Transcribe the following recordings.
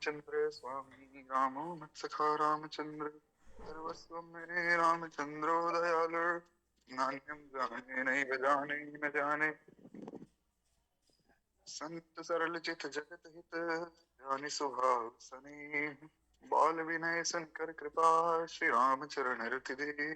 रामचंद्र स्वामी रामो मत्सखा रामचंद्र सर्वस्वं मे रामचंद्रो दयालु नान्यं जाने नैव जाने न जाने संत सरल चित जगत हित जानि स्वभाव सने बाल विनय संकर कृपा श्री राम चरण रति दे।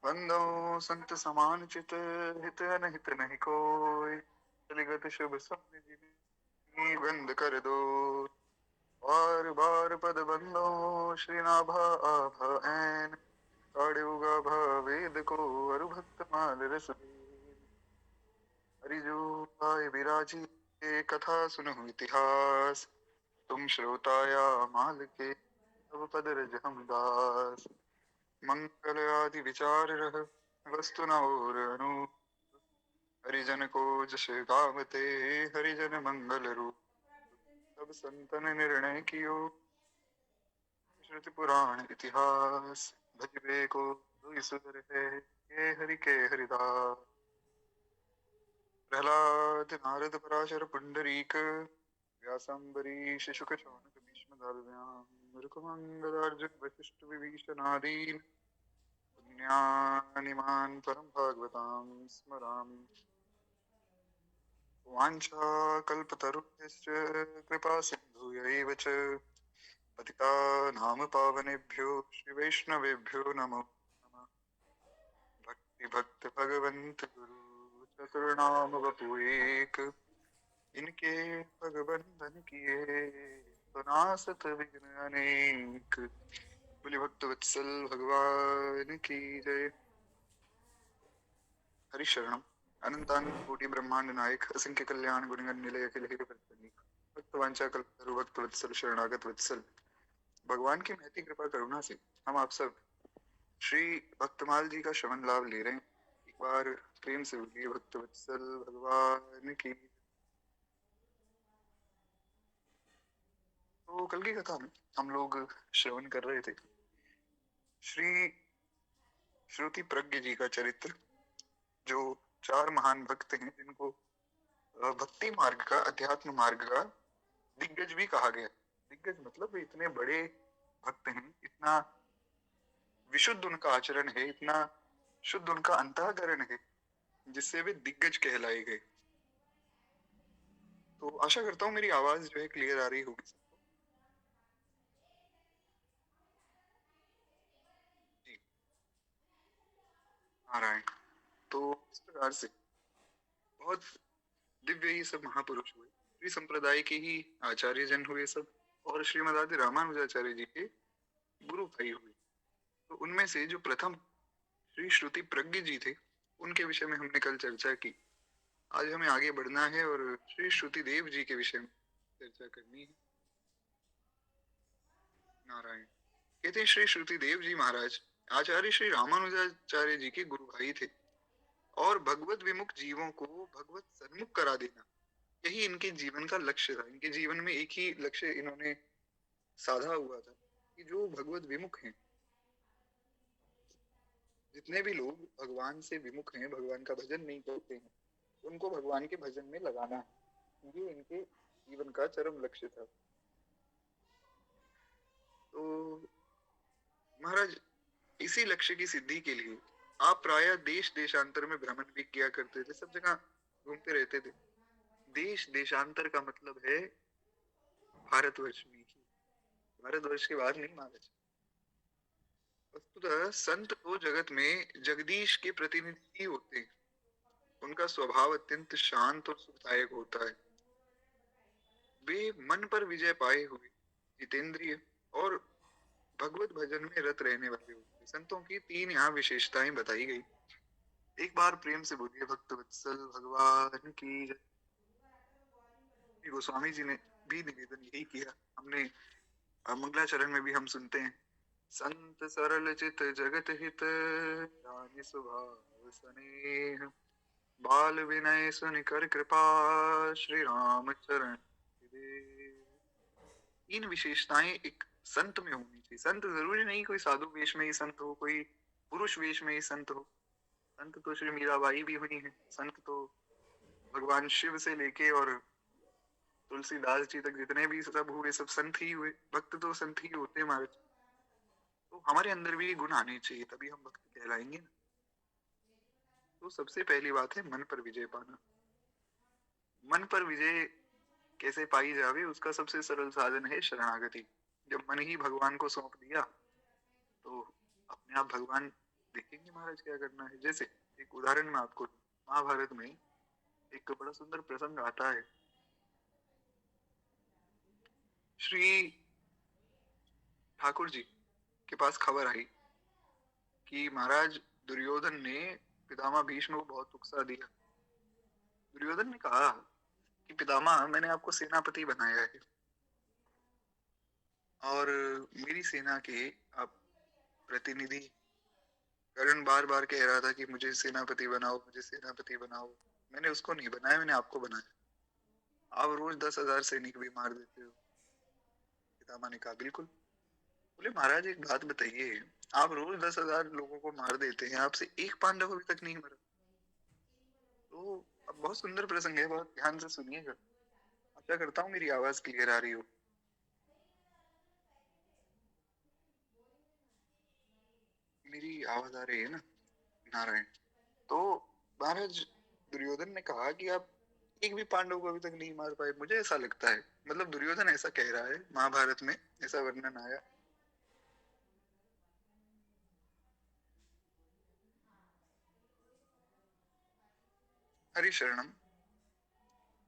बंदो संत समान चित हित अनहित नहीं कोई कलिगत शुभ सन्निधि बंद कर दो बार बार पद बंदो श्री नाभा आभा ऐन ताड़े उगा वेद को अरु भक्त माल रस हरिजो आए विराजी कथा सुनहु इतिहास तुम श्रोताया माल के तब पद रज हम दास मंगल आदि विचार रह वस्तु न और अनु हरिजन को जस गावते हरिजन मंगल रूप सब संतन निर्णय कियो श्रुति पुराण इतिहास भजबे को दुई सुधर है ये हरि के हरिदास प्रहलाद नारद पराशर पुंडरीक व्यासंबरीश शुक शौनक भीष्म दाल्म्यां ऋकुमंगलार्जुन वशिष्ठ विभीषणादीन पुण्यानिमान् परम भागवतां स्मरामि वाञ्छाकल्पतरुभ्यश्च कृपा सिन्धुयैव च पतितानां पावनेभ्यो श्रीवैष्णवेभ्यो नमो नमः। भक्ति भक्त भगवंत गुरु चतुर्नाम वपु एक इनके भगबंधन किए तो नासत विघ्न अनेक बोले भक्त वत्सल भगवान की जय। हरिशरणम अनंतानंत कोटि ब्रह्मांड नायक असंख्य कल्याण गुणगण निलय अखिल हित प्रतीक भक्त वांछा कल्पतरु भक्त वत्सल शरणागत वत्सल भगवान की महती कृपा करुणा से हम आप सब श्री भक्तमाल जी का श्रवण लाभ ले रहे हैं। एक बार प्रेम से बोलिए भक्त वत्सल भगवान की। तो कल की कथा में हम लोग श्रवण कर रहे थे श्री श्रुति प्रज्ञ जी का चरित्र, जो चार महान भक्त हैं जिनको भक्ति मार्ग का, अध्यात्म मार्ग का दिग्गज भी कहा गया। दिग्गज मतलब वे इतने बड़े भक्त हैं, इतना विशुद्ध उनका आचरण है, इतना शुद्ध उनका अंतःकरण है, जिससे वे दिग्गज कहलाए गए। तो आशा करता हूँ मेरी आवाज जो है क्लियर आ रही होगी सबको। जी नारायण। तो इस प्रकार से बहुत दिव्य ये सब महापुरुष हुए, श्री संप्रदाय के ही आचार्य जन हुए सब, और श्रीमद आदि रामानुजाचार्य जी के गुरु भाई हुए। तो उनमें से जो प्रथम श्री श्रुति प्रज्ञ जी थे, उनके विषय में हमने कल चर्चा की। आज हमें आगे बढ़ना है और श्री श्रुति देव जी के विषय में चर्चा करनी है। नारायण। कहते हैं श्री श्रुति देव जी महाराज आचार्य श्री रामानुजाचार्य जी के गुरु भाई थे, और भगवत विमुख जीवों को भगवत सन्मुख करा देना, यही इनके जीवन का लक्ष्य था। इनके जीवन में एक ही लक्ष्य इन्होंने साधा हुआ था कि जो भगवत विमुख हैं, जितने भी लोग भगवान से विमुख हैं, भगवान का भजन नहीं करते हैं, उनको भगवान के भजन में लगाना है। ये इनके जीवन का चरम लक्ष्य था। तो महाराज इसी लक्ष्य की सिद्धि के लिए आप प्रायः देश देशांतर में भ्रमण भी किया करते थे, सब जगह घूमते रहते थे। देश देशांतर का मतलब है भारतवर्ष में ही, भारतवर्ष के बाहर नहीं महाराज। वस्तुतः संत तो जगत में जगदीश के प्रतिनिधि होते हैं। उनका स्वभाव अत्यंत शांत और सुखदायक होता है। वे मन पर विजय पाए हुए जितेंद्रिय और भगवत भजन में रत रहने वाले होते हैं। संतों की तीन यहाँ विशेषताएं बताई गई। एक बार प्रेम से बोलिए भक्त वत्सल भगवान की जय। गोस्वामी जी ने भी निवेदन यही किया। हमने मंगलाचरण में भी हम सुनते हैं, संत सरल चित जगत हित जानि स्वभाव सनेह बाल विनय सुनि कर कृपा श्री राम चरण। इन विशेषताएं एक संत में होनी चाहिए। संत जरूरी नहीं कोई साधु वेश में ही संत हो, कोई पुरुष वेश में ही संत हो। संत तो श्री मीराबाई भी हुई है, संत तो भगवान शिव से लेके और तुलसीदास जी तक जितने भी सब हुए सब संत ही हुए। भक्त तो संत ही होते हैं महाराज। तो हमारे अंदर भी ये गुण आने चाहिए, तभी हम भक्त कहलाएंगे ना। तो सबसे पहली बात है मन पर विजय पाना। मन पर विजय कैसे पाई जावे, उसका सबसे सरल साधन है शरणागति। जब मन ही भगवान को सौंप दिया तो अपने आप भगवान देखेंगे महाराज क्या करना है। जैसे एक उदाहरण में आपको, महाभारत में एक बड़ा सुंदर प्रसंग आता है। श्री ठाकुर जी के पास खबर आई कि महाराज दुर्योधन ने पितामह भीष्म को बहुत उकसा दिया। दुर्योधन ने कहा कि पितामह, मैंने आपको सेनापति बनाया है और मेरी सेना के आप प्रतिनिधि। कर्ण बार बार कह रहा था कि मुझे सेनापति बनाओ, मुझे सेनापति बनाओ। मैंने उसको नहीं बनाया, मैंने आपको बनाया। आप रोज 10,000 सैनिक भी मार देते हो। पितामह ने कहा बिल्कुल। बोले महाराज एक बात बताइए, आप रोज 10,000 लोगों को मार देते हैं, आपसे एक पांडव अभी तक नहीं मरा। तो अब बहुत सुंदर प्रसंग है, बहुत ध्यान से सुनिएगा। आशा करता हूँ मेरी आवाज क्लियर आ रही हो। मेरी आवाज आ रही है ना नारायण? तो महाराज दुर्योधन ने कहा कि आप एक भी पांडव को अभी तक नहीं मार पाए। मुझे ऐसा लगता है, मतलब दुर्योधन ऐसा कह रहा है, महाभारत में ऐसा वर्णन आया। हरिशरणम।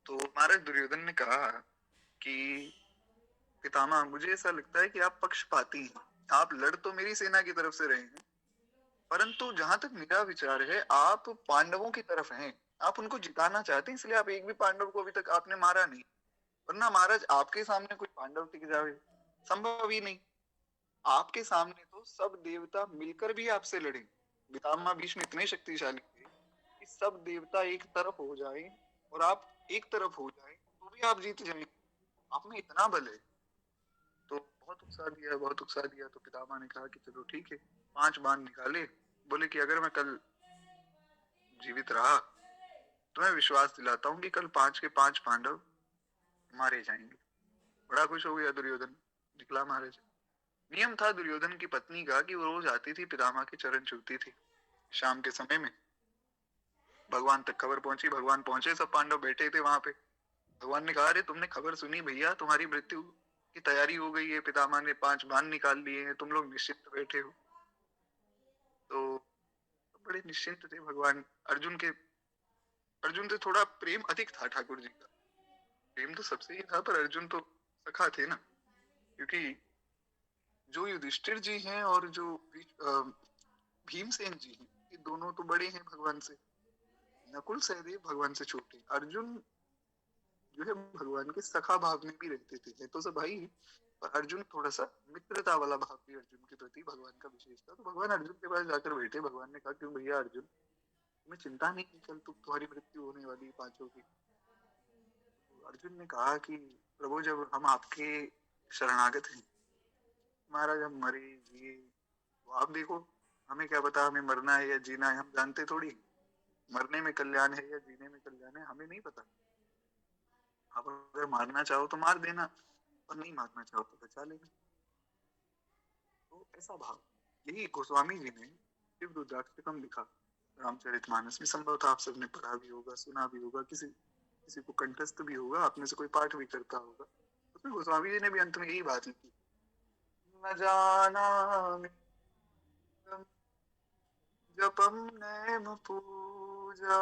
तो महाराज दुर्योधन ने कहा कि पितामह, मुझे ऐसा लगता है कि आप पक्षपाती हैं। आप लड़ तो मेरी सेना की तरफ से रहे हैं, परंतु जहां तक मेरा विचार है आप पांडवों की तरफ हैं। आप उनको जिताना चाहते हैं, इसलिए आप एक भी पांडव को अभी तक आपने मारा नहीं। वरना महाराज आपके सामने कोई पांडव टिक जावे, संभव ही नहीं। आपके सामने तो सब देवता मिलकर भी आपसे लड़े। पितामह भीष्म इतने शक्तिशाली थे कि सब देवता एक तरफ हो जाए और आप एक तरफ हो जाए तो भी आप जीत जाएंगे। आप में इतना बल है। तो बहुत उकसा दिया, बहुत उकसा दिया। तो पितामह ने कहा कि चलो ठीक है। 5 बाण निकाले। बोले कि अगर मैं कल जीवित रहा तो मैं विश्वास दिलाता हूँ कि कल 5 के 5 पांडव मारे जाएंगे। बड़ा खुश हो गया दुर्योधन, निकला महाराज। नियम था दुर्योधन की पत्नी का कि वो रोज आती थी, पितामह के चरण छूती थी। शाम के समय में भगवान तक खबर पहुंची, भगवान पहुंचे, सब पांडव बैठे थे वहां पे। भगवान ने कहा, अरे तुमने खबर सुनी भैया, तुम्हारी मृत्यु की तैयारी हो गई है, पितामह ने 5 बाण निकाल लिए हैं, तुम लोग निश्चिंत बैठे हो। तो बड़े निश्चिंत थे भगवान। अर्जुन से थोड़ा प्रेम अधिक था ठाकुर जी का। प्रेम तो सबसे ही था, पर अर्जुन तो सखा थे ना। क्योंकि जो युधिष्ठिर जी हैं और जो भीमसेन जी हैं, ये दोनों तो बड़े हैं भगवान से। नकुल सहदेव भगवान से छोटे। अर्जुन जो है भगवान के सखा भाव में भी रहते थे। तो सब भाई, पर अर्जुन थोड़ा सा मित्रता वाला भाव भी अर्जुन के प्रति भगवान का विशेष था। तो भगवान अर्जुन के पास जाकर बैठे। भगवान ने कहा, क्यों भैया अर्जुन, तुम्हें चिंता नहीं कि कल तुम्हारी मृत्यु होने वाली 5 की? तो अर्जुन ने कहा कि प्रभु, जब हम आपके शरणागत हैं, महाराज हम मरे जिए तो आप देखो, हमें क्या पता हमें मरना है या जीना है? हम जानते थोड़ी मरने में कल्याण है या जीने में कल्याण है, हमें नहीं पता। आप अगर मारना चाहो तो मार देना, और नहीं मारना चाहो तो बचा लेना। तो ऐसा भाव, यही गोस्वामी जी ने शिव रुद्राष्टकम लिखा रामचरितमानस में। संभवतः आप सबने पढ़ा भी होगा, सुना भी होगा, किसी किसी को कंठस्थ भी होगा, आप में से कोई पाठ भी करता होगा। उसमें गोस्वामी जी ने भी अंत में यही बात लिखी, न जाना जपम नैम पूजा,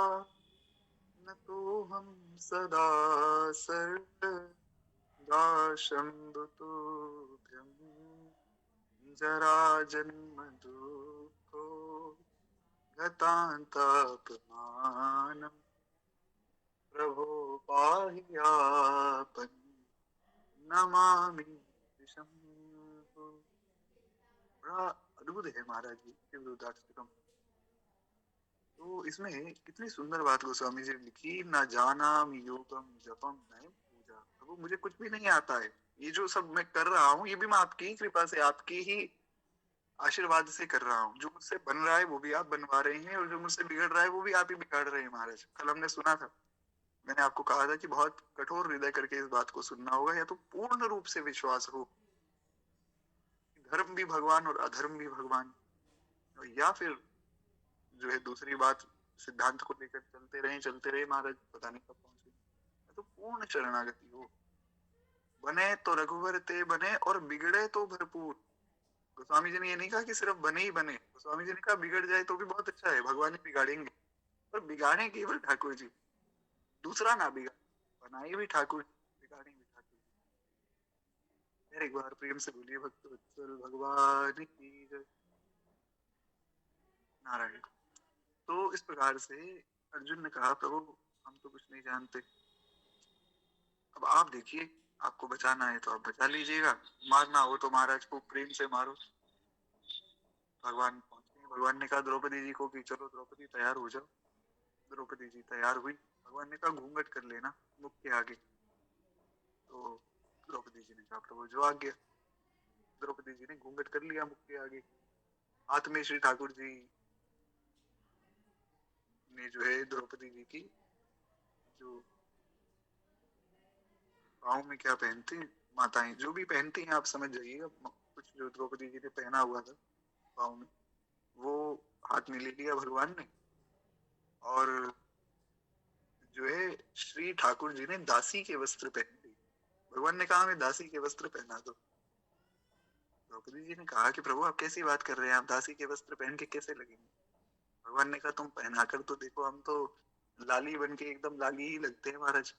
न तो हम सदा सर्वदा शंभुतुभ्यं जरा जन्म दुःखो गतान्तापमानम् प्रभो पाहि आपन् नमामि शंभु। बड़ा अद्भुत है महाराज जी शिव रुद्राष्टकम। तो इसमें कितनी सुंदर बात गोस्वामी जी ने लिखी, न जानामि योगम जपम नैम पूजा। प्रभु मुझे कुछ भी नहीं आता है, ये जो सब मैं कर रहा हूँ, ये भी मैं आपकी ही कृपा से, आपकी ही आशीर्वाद से कर रहा हूँ। जो मुझसे बन रहा है वो भी आप बनवा रहे हैं, और जो मुझसे बिगड़ रहा है वो भी आप ही बिगाड़ रहे हैं महाराज। कल हमने सुना था, मैंने आपको कहा था कि बहुत कठोर हृदय करके इस बात को सुनना होगा, या तो पूर्ण रूप से विश्वास हो धर्म भी भगवान और अधर्म भी भगवान, या फिर जो है दूसरी बात, सिद्धांत को लेकर चलते रहे महाराज, पता नहीं कब पहुंचे। तो पूर्ण शरणागति हो, बने तो रघुवर ते बने और बिगड़े तो भरपूर। गोस्वामी जी ने ये नहीं कहा कि सिर्फ बने ही बने, गोस्वामी जी ने कहा बिगड़ जाए तो भी बहुत अच्छा है, भगवान ही बिगाड़ेंगे, पर बिगाड़े केवल ठाकुर जी, दूसरा ना बिगाड़े, बनाए भी ठाकुर जी, बिगाड़े भी ठाकुर जी। फिर एक बार प्रेम से बोलिए भक्त वत्सल भगवान की जय। नारायण। तो इस प्रकार से अर्जुन ने कहा, प्रभु हम तो कुछ नहीं जानते, अब आप देखिए, आपको बचाना है तो आप बचा लीजिएगा, मारना हो तो महाराज को प्रेम से मारो। भगवान पहुंचे, भगवान ने कहा द्रौपदी जी को कि चलो द्रौपदी तैयार हो जाओ। द्रौपदी जी तैयार हुई। भगवान ने कहा घूंघट कर लेना मुख के आगे। तो द्रौपदी जी ने कहा प्रभु जो आज्ञा। द्रौपदी जी ने घूंघट कर लिया मुख के आगे। हाथ में श्री ठाकुर जी ने जो है द्रौपदी जी की जो पाँव में क्या पहनती माताएं जो भी पहनती हैं, आप समझ जाइएगा, कुछ जो द्रौपदी जी ने पहना हुआ था पाँव में, वो हाथ में ले लिया भगवान ने, और जो है श्री ठाकुर जी ने दासी के वस्त्र पहन लिए। भगवान ने कहा हमें दासी के वस्त्र पहना दो। द्रौपदी जी ने कहा कि प्रभु आप कैसी बात कर रहे हैं, आप दासी के वस्त्र पहन के कैसे लगेंगे। भगवान ने कहा तुम पहना कर तो देखो, हम तो लाली बन के एकदम लाली ही लगते हैं महाराज,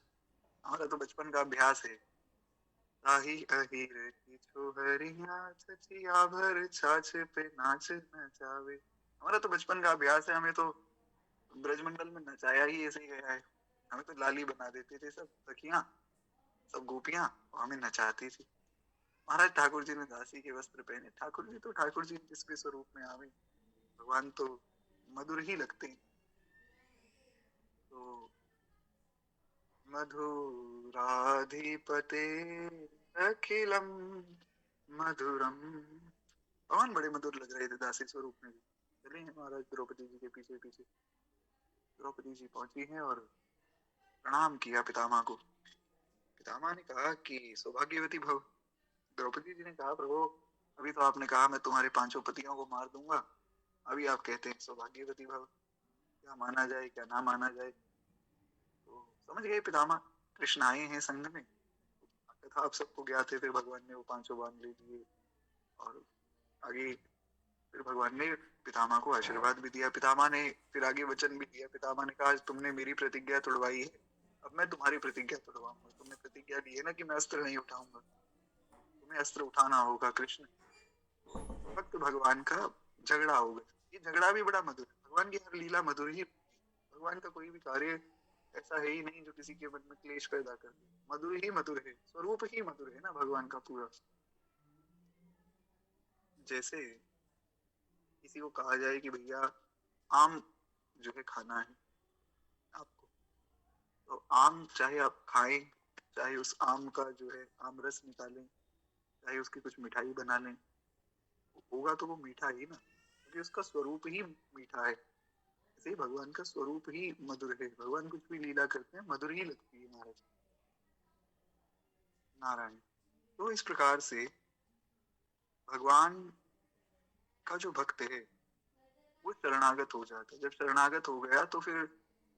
हमारा तो बचपन का अभ्यास है। आही अहीर की छोहरिया छछिया भर छाछ पे नाच नचावे। हमारा तो बचपन का अभ्यास है, हमें तो ब्रजमंडल में नचाया ही ऐसे ही गया है। हमें तो लाली बना देते थे सब सखियां, सब गोपियां, और हमें नचाती थी। महाराज ठाकुर जी ने दासी के वस्त्र पहने। ठाकुर जी तो ठाकुर जी जिस भी स्वरूप में आवे, भगवान तो मधुर ही लगते हैं। तो मधुराधिपते अखिलम मधुरम, भगवान बड़े मधुर लग रहे थे दासी स्वरूप में भी। चले हैं महाराज द्रौपदी जी के पीछे पीछे। द्रौपदी जी पहुंची हैं और प्रणाम किया पितामह को। पितामह ने कहा कि सौभाग्यवती भव। द्रौपदी जी ने कहा प्रभु अभी तो आपने कहा मैं तुम्हारे पांचों पतियों को मार दूंगा, अभी आप कहते हैं सौभाग्यवती भव, क्या माना जाए क्या ना माना जाए। तो समझ गए पितामह, कृष्ण आए हैं संग में, कथा आप सबको ज्ञात है। फिर भगवान ने वो पांचों बांध ले दिए, और आगे फिर भगवान ने पितामह को आशीर्वाद भी दिया। पितामह ने फिर आगे वचन भी दिया। पितामह ने कहा तुमने मेरी प्रतिज्ञा तोड़वाई है, अब मैं तुम्हारी प्रतिज्ञा तोड़वाऊंगा। तुमने प्रतिज्ञा दी है ना कि मैं अस्त्र नहीं उठाऊंगा, तुम्हें अस्त्र उठाना होगा कृष्ण। भक्त भगवान का झगड़ा होगा। ये झगड़ा भी बड़ा मधुर है, भगवान की हर लीला मधुर ही। भगवान का कोई भी कार्य ऐसा है ही नहीं जो किसी के मन में क्लेश पैदा कर दे, मधुर ही मधुर है, स्वरूप ही मधुर है ना भगवान का पूरा। जैसे किसी को कहा जाए कि भैया आम जो है खाना है आपको, तो आम चाहे आप खाएं, चाहे उस आम का जो है आम रस निकालें, चाहे उसकी कुछ मिठाई बना लें, होगा तो वो मीठा ही ना, क्योंकि उसका स्वरूप ही मीठा है। ऐसे ही भगवान का स्वरूप ही मधुर है। भगवान कुछ भी लीला करते हैं मधुर ही लगती है महाराज। नारायण। तो इस प्रकार से भगवान का जो भक्त है वो शरणागत हो जाता है। जब शरणागत हो गया तो फिर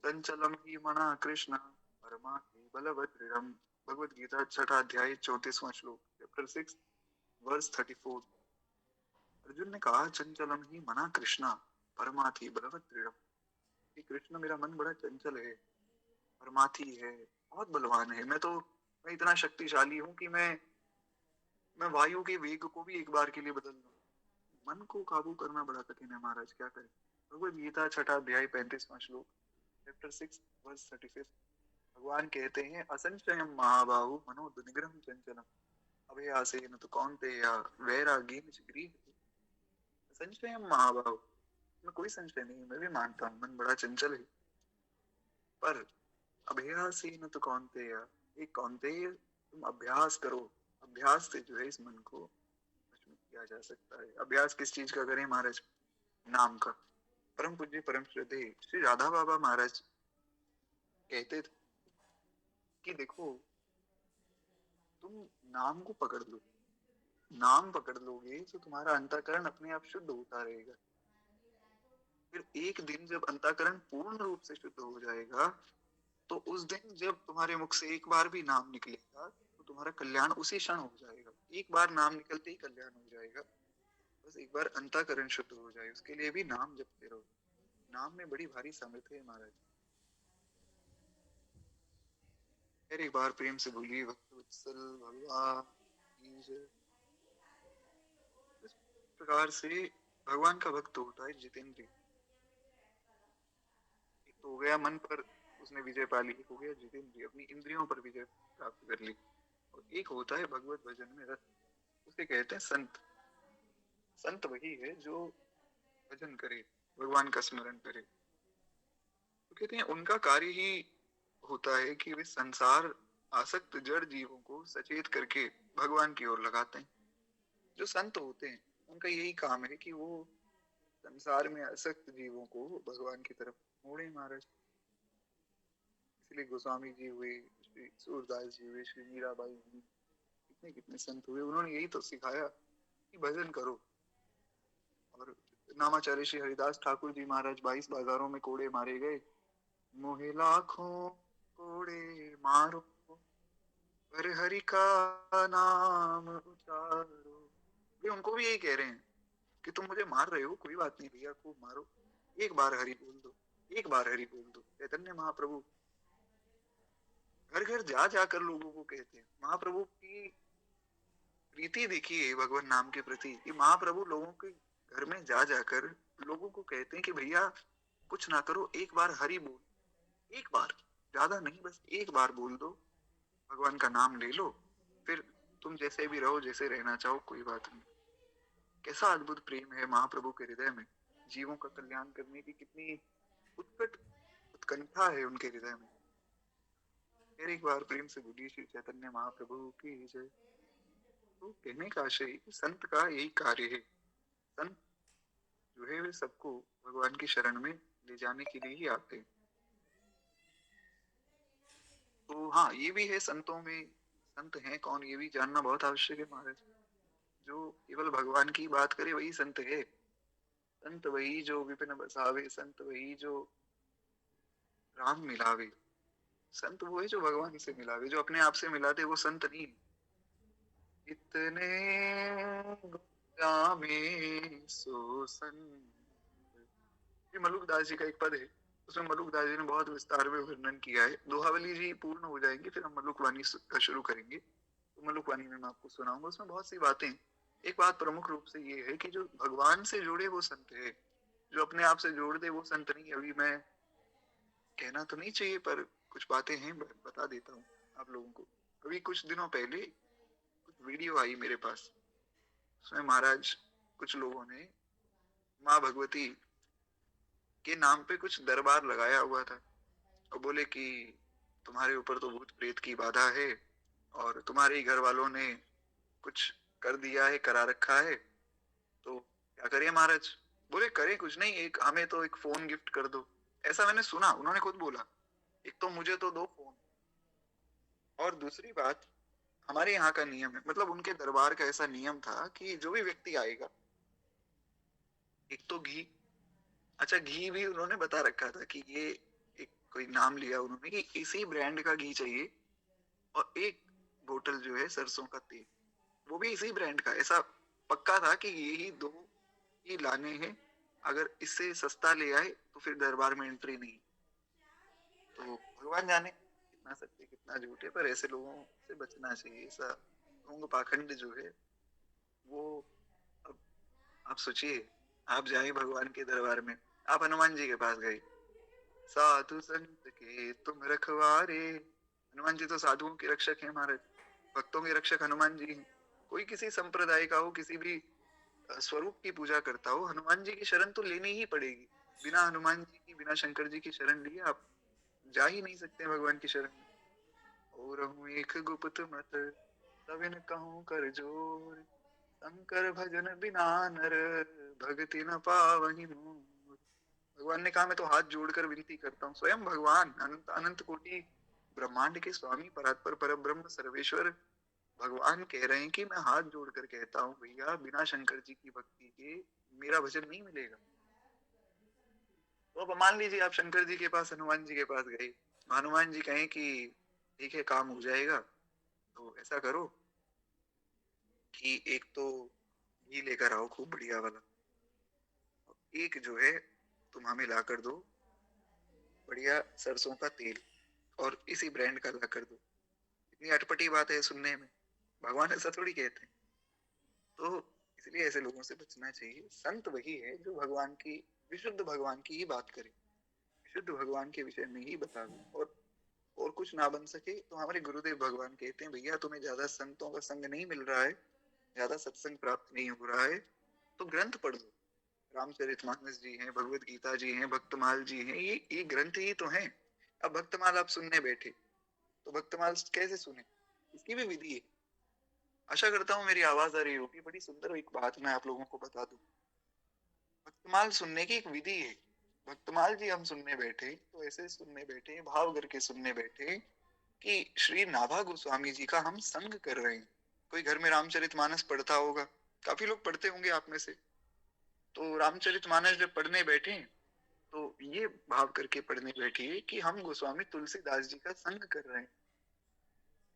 चंचलम ही मना कृष्ण परमा बलभद्रम। भगवत गीता छठा अध्याय 34वां श्लोक, चैप्टर 6 वर्स 34। अर्जुन ने कहा चंचलम ही मना कृष्णा परमाथि बलभद्रम, कि कृष्ण मेरा मन बड़ा चंचल है, परमाथी है, बहुत बलवान है। मैं इतना शक्तिशाली हूं कि मैं वायु के वेग को भी एक बार के लिए बदल दूं। मन को काबू करना बड़ा कठिन है महाराज, क्या करें। भगवत गीता छठा अध्याय 35वां श्लोक, चैप्टर 6 वर्स 35। भगवान कहते हैं असंशयम महाबाहु मनोदुनिग्रहम चंचलम अभयासेन तो कौन्तेय वैराग्येन च गृह्यते। असंशयम महाबाहु, मैं कोई संशय नहीं, मैं भी मानता हूँ मन बड़ा चंचल है, पर अभ्यासेन तो कौन्तेय, एक कौन्तेय तुम अभ्यास करो। अभ्यास से जो है इस मन को वश में किया जा सकता है। अभ्यास किस चीज का करें महाराज? नाम का। परम पूज्य परम श्रद्धेय श्री राधा बाबा महाराज कहते थे कि देखो, तुम नाम को पकड़ लो, नाम पकड़ लोगे तो तुम्हारा अंतःकरण अपने आप शुद्ध होता रहेगा। फिर एक दिन जब अंतःकरण पूर्ण रूप से शुद्ध हो जाएगा, तो उस दिन जब तुम्हारे मुख से एक बार भी नाम निकलेगा तो तुम्हारा कल्याण उसी क्षण हो जाएगा। एक बार नाम निकलते ही कल्याण हो जाएगा। बस एक बार अंतःकरण शुद्ध हो जाए, उसके लिए भी नाम जपते रहो। नाम में बड़ी भारी सामर्थ्य है महाराज। फिर एक बार प्रेम से बोलिए भक्त वत्सल भगवान की जय। इस प्रकार से भगवान का भक्त होता है जितेंद्रिय। एक तो हो गया मन पर उसने विजय पा ली, एक हो गया जितेंद्रिय, अपनी इंद्रियों पर विजय प्राप्त कर ली, और एक होता है भगवत भजन में रत, उसे कहते हैं संत। संत वही है जो भजन करे, भगवान का स्मरण करे। तो कहते हैं उनका कार्य ही होता है कि वे संसार आसक्त जड़ जीवों को सचेत करके भगवान की ओर लगाते हैं। जो संत होते हैं उनका यही काम है कि वो संसार में आसक्त जीवों को भगवान की तरफ मोड़े महाराज। इसलिए गोस्वामी जी हुए, श्री सूरदास जी हुए, श्री मीराबाई हुई, कितने कितने संत हुए, उन्होंने यही तो सिखाया कि भजन करो। और नामाचार्य श्री हरिदास ठाकुर जी महाराज 22 बाजारों में कोड़े मारे गए, मोहे लाखों कोड़े मारो पर हरि का नाम उचारो। ये उनको भी यही कह रहे हैं कि तुम मुझे मार रहे हो, कोई बात नहीं भैया, खूब मारो, एक बार हरि बोल दो, एक बार हरि बोल दो। चैतन्य महाप्रभु घर घर जा जाकर लोगों को कहते हैं। महाप्रभु की प्रीति देखिए भगवान नाम के प्रति, कि महाप्रभु लोगों के घर में जा जाकर लोगों को कहते हैं कि भैया कुछ ना करो, एक बार हरि बोल, एक बार, ज्यादा नहीं, बस एक बार बोल दो, भगवान का नाम ले लो, फिर तुम जैसे भी रहो, जैसे रहना चाहो, कोई बात नहीं। कैसा अद्भुत प्रेम है महाप्रभु के हृदय में, जीवों का कल्याण करने की कितनी उत्कट उत्कंठा है उनके हृदय में। फिर एक बार प्रेम से बोलिए श्री चैतन्य महाप्रभु की जय। तो कहने का आशय संत का यही कार्य है। संत जो है वे सबको भगवान की शरण में ले जाने के लिए ही आते हैं। तो हाँ, ये भी है संतों में, संत हैं कौन ये भी जानना बहुत आवश्यक है महाराज। जो केवल भगवान की बात करे वही संत है। संत वही जो विपिन बसावे, संत वही जो राम मिलावे। संत वो है जो भगवान से मिलावे, जो अपने आप से मिलाते वो संत नहीं। इतने में सो संत, ये मलुकदास जी का एक पद है, उसमें मलुकदास जी ने बहुत विस्तार में वर्णन किया है। दोहावली जी पूर्ण हो जाएंगे फिर हम मलुकवाणी शुरू करेंगे, तो मलुकवाणी में मैं आपको सुनाऊंगा, उसमें बहुत सी बातें। एक बात प्रमुख रूप से ये है कि जो भगवान से जुड़े वो संत है, जो अपने आप से जोड़ दे वो संत नहीं। अभी मैं कहना तो नहीं चाहिए पर कुछ बातें हैं, बता देता हूँ आप लोगों को। अभी कुछ दिनों पहले कुछ वीडियो आई मेरे पास, उसमें महाराज कुछ लोगों ने माँ भगवती के नाम पे कुछ दरबार लगाया हुआ था, और बोले कि तुम्हारे ऊपर तो भूत प्रेत की बाधा है और तुम्हारे ही घर वालों ने कुछ कर दिया है, करा रखा है, तो क्या करिए महाराज। बोले करे कुछ नहीं, एक हमें तो एक फोन गिफ्ट कर दो। ऐसा मैंने सुना, उन्होंने खुद बोला, एक तो मुझे तो दो फोन, और दूसरी बात हमारे यहाँ का नियम है, मतलब उनके दरबार का ऐसा नियम था कि जो भी व्यक्ति आएगा, एक तो घी, अच्छा घी भी उन्होंने बता रखा था कि ये एक कोई नाम लिया उन्होंने कि इसी ब्रांड का घी चाहिए, और एक बोतल जो है सरसों का तेल, वो भी इसी ब्रांड का। ऐसा पक्का था कि यही दो ही लाने हैं, अगर इससे सस्ता ले आए तो फिर दरबार में एंट्री नहीं। तो भगवान जाने कितना सत्य कितना झूठ है, पर ऐसे लोगों से बचना चाहिए। ऐसा ढोंग पाखंड जो है वो, अब आप सोचिए, आप जाए भगवान के दरबार में, आप हनुमान जी के पास गए, साधु संत के तुम रखवारे। हनुमान जी तो साधुओं के रक्षक हैं महाराज, भक्तों के रक्षक हनुमान जी हैं। कोई किसी संप्रदाय का हो, किसी भी स्वरूप की पूजा करता हो, हनुमान जी की शरण तो लेनी ही पड़ेगी। बिना हनुमान जी की, बिना शंकर जी की शरण लिए आप जा ही नहीं सकते भगवान की शरण में। और एक गुप्त मत तबिन कहूँ कर जोर, शंकर भजन बिना नर, भगति न पावहि मोर। भगवान ने कहा मैं तो हाथ जोड़कर विनती करता हूँ, स्वयं भगवान अनंत अनंत कोटि ब्रह्मांड के स्वामी परात्पर परब्रह्म सर्वेश्वर भगवान कह रहे हैं कि मैं हाथ जोड़कर कहता हूँ भैया बिना शंकर जी की भक्ति के मेरा भजन नहीं मिलेगा। तो अब मान लीजिए आप शंकर जी के पास हनुमान जी के पास गए, हनुमान जी कहें कि ठीक है काम हो जाएगा, तो ऐसा करो कि एक तो घी लेकर आओ खूब बढ़िया वाला, एक जो है तुम हमें ला कर दो बढ़िया सरसों का तेल, और इसी ब्रांड का ला कर दो। इतनी अटपटी बात है सुनने में, भगवान ऐसा थोड़ी कहते हैं। तो इसलिए ऐसे लोगों से बचना चाहिए। संत वही है जो भगवान की, विशुद्ध भगवान की ही बात करे, विशुद्ध भगवान के विषय में ही बतावे, और कुछ ना बन सके तो हमारे गुरुदेव भगवान कहते हैं भैया तुम्हें ज्यादा संतों का संग नहीं मिल रहा है, ज्यादा सत्संग प्राप्त नहीं हो रहा है, तो ग्रंथ पढ़ लो। रामचरितमानस जी हैं, भगवत गीता जी हैं, भक्तमाल जी हैं, ये ग्रंथ ही तो हैं। अब भक्तमाल आप सुनने बैठे तो भक्तमाल कैसे सुने, इसकी भी विधि है। आशा करता हूँ मेरी आवाज आ रही होगी। बड़ी सुंदर एक बात मैं आप लोगों को बता दूं, भक्तमाल सुनने की एक विधि है। भक्तमाल जी हम सुनने बैठे तो ऐसे सुनने बैठे, भाव करके सुनने बैठे कि श्री नाभा गोस्वामी जी का हम संग कर रहे हैं। कोई घर में रामचरितमानस पढ़ता होगा, काफी लोग पढ़ते होंगे आप में से, तो रामचरितमानस जब पढ़ने बैठे तो ये भाव करके पढ़ने बैठिए कि हम गोस्वामी तुलसीदास जी का संग कर रहे हैं।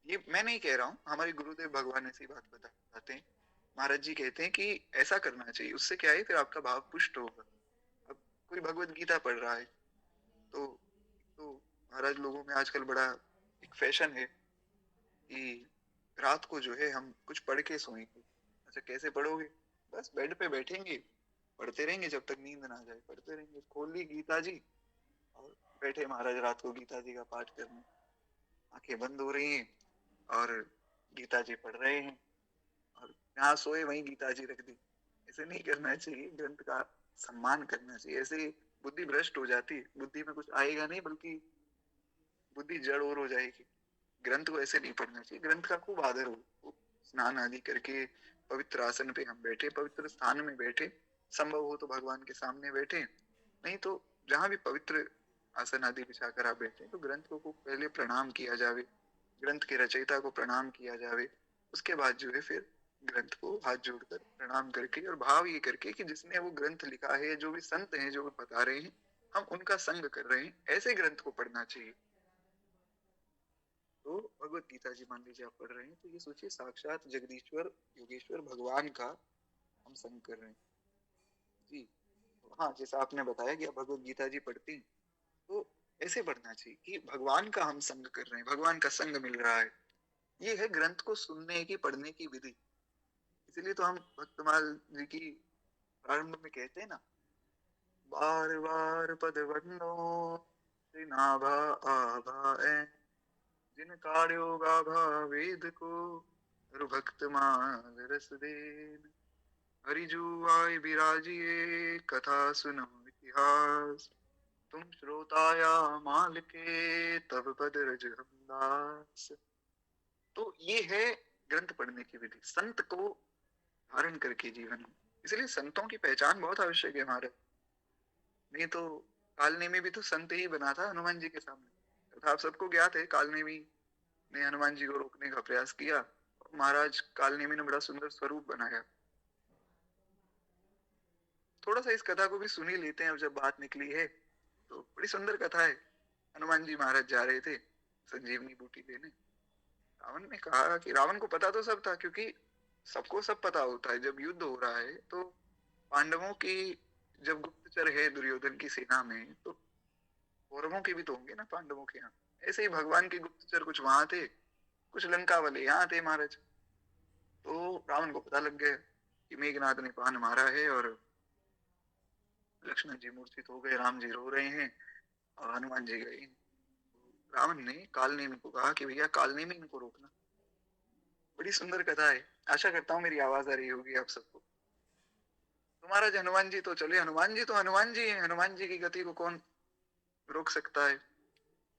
ये मैं नहीं कह रहा हूँ, हमारे गुरुदेव भगवान ऐसी बात बताते हैं। महाराज जी कहते हैं कि ऐसा करना चाहिए, उससे क्या है फिर आपका भाव पुष्ट होगा। अब कोई भगवत गीता पढ़ रहा है तो महाराज लोगों में आजकल बड़ा एक फैशन है कि रात को जो है हम कुछ पढ़ के सोएंगे। अच्छा कैसे पढ़ोगे, बस बेड पे बैठेंगे, पढ़ते रहेंगे जब तक नींद ना जाए, पढ़ते रहेंगे। खोल ली गीता जी और बैठे महाराज रात को गीता जी का पाठ करने, आंखें बंद हो रही हैं और गीता जी पढ़ रहे हैं, और जहाँ सोए वहीं गीता जी रख दी। ऐसे नहीं करना चाहिए, ग्रंथ का सम्मान करना चाहिए। ऐसे बुद्धि भ्रष्ट हो जाती है, बुद्धि में कुछ आएगा नहीं बल्कि बुद्धि जड़ और हो जाएगी। ग्रंथ को ऐसे नहीं पढ़ना चाहिए, ग्रंथ का खूब आदर हो, स्नान आदि करके पवित्र आसन पे हम बैठे, पवित्र स्थान में बैठे, संभव हो तो भगवान के सामने बैठे, नहीं तो जहां भी पवित्र आसन आदि बिछाकर आप बैठे तो ग्रंथ को पहले प्रणाम किया जावे, ग्रंथ के रचयिता को प्रणाम किया जावे। उसके बाद जो है फिर ग्रंथ को हाथ जोड़कर प्रणाम करके और भाव ये करके कि जिसने वो ग्रंथ लिखा है, जो भी संत हैं जो बता रहे हैं, हम उनका संग कर रहे हैं, ऐसे ग्रंथ को पढ़ना चाहिए। तो भगवत गीता जी मान लीजिए आप पढ़ रहे हैं तो ये सोचिए साक्षात जगदीश्वर योगेश्वर भगवान का हम संग कर रहे हैं जी। हाँ जैसा आपने बताया कि आप भगवत गीता जी पढ़ती हैं, तो ऐसे पढ़ना चाहिए कि भगवान का हम संग कर रहे हैं, भगवान का संग मिल रहा है। ये है ग्रंथ को सुनने की, पढ़ने की विधि। इसीलिए तो हम भक्तमाल जी की प्रारंभ में कहते हैं ना, बार बार पद वंदो श्री नाभा आभा जिन कार्यो गाभा वेद को, हर भक्त माल रस देन। हरिजू आय विराजिए कथा सुनो इतिहास, तुम श्रोताया माल के तब पद रज हमदास। तो ये है ग्रंथ पढ़ने की विधि, संत को धारण करके जीवन में। इसलिए संतों की पहचान बहुत आवश्यक है हमारे। नहीं तो कालनेमी भी तो संत ही बना था हनुमान जी के सामने। तो आप सबको ज्ञात है कालनेमी ने हनुमान जी को रोकने का प्रयास किया, महाराज कालनेमी ने बड़ा सुंदर स्वरूप बनाया। थोड़ा सा इस कथा को भी सुन ही लेते हैं, अब जब बात निकली है तो बड़ी सुंदर कथा है। हनुमान जी महाराज जा रहे थे संजीवनी बूटी लेने, रावण ने कहा कि रावण को पता तो सब था, क्योंकि सबको सब पता होता है जब युद्ध हो रहा है तो पांडवों की जब गुप्तचर है दुर्योधन की सेना में, तो कौरवों के भी तो होंगे ना पांडवों के यहाँ। ऐसे ही भगवान के गुप्तचर कुछ वहां थे, कुछ लंका वाले यहाँ थे महाराज। तो रावण को पता लग गया कि मेघनाथ ने पान मारा है और लक्ष्मण जी मूर्छित हो गए, राम जी रो रहे हैं और हनुमान जी गए। रावण ने कालनेमी को कहा कि भैया कालनेमी इनको रोकना। बड़ी सुंदर कथा है, आशा करता हूँ मेरी आवाज आ रही होगी आप सबको। तो महाराज हनुमान जी तो चले, हनुमान जी तो हनुमान जी हैं, हनुमान जी की गति को कौन रोक सकता है।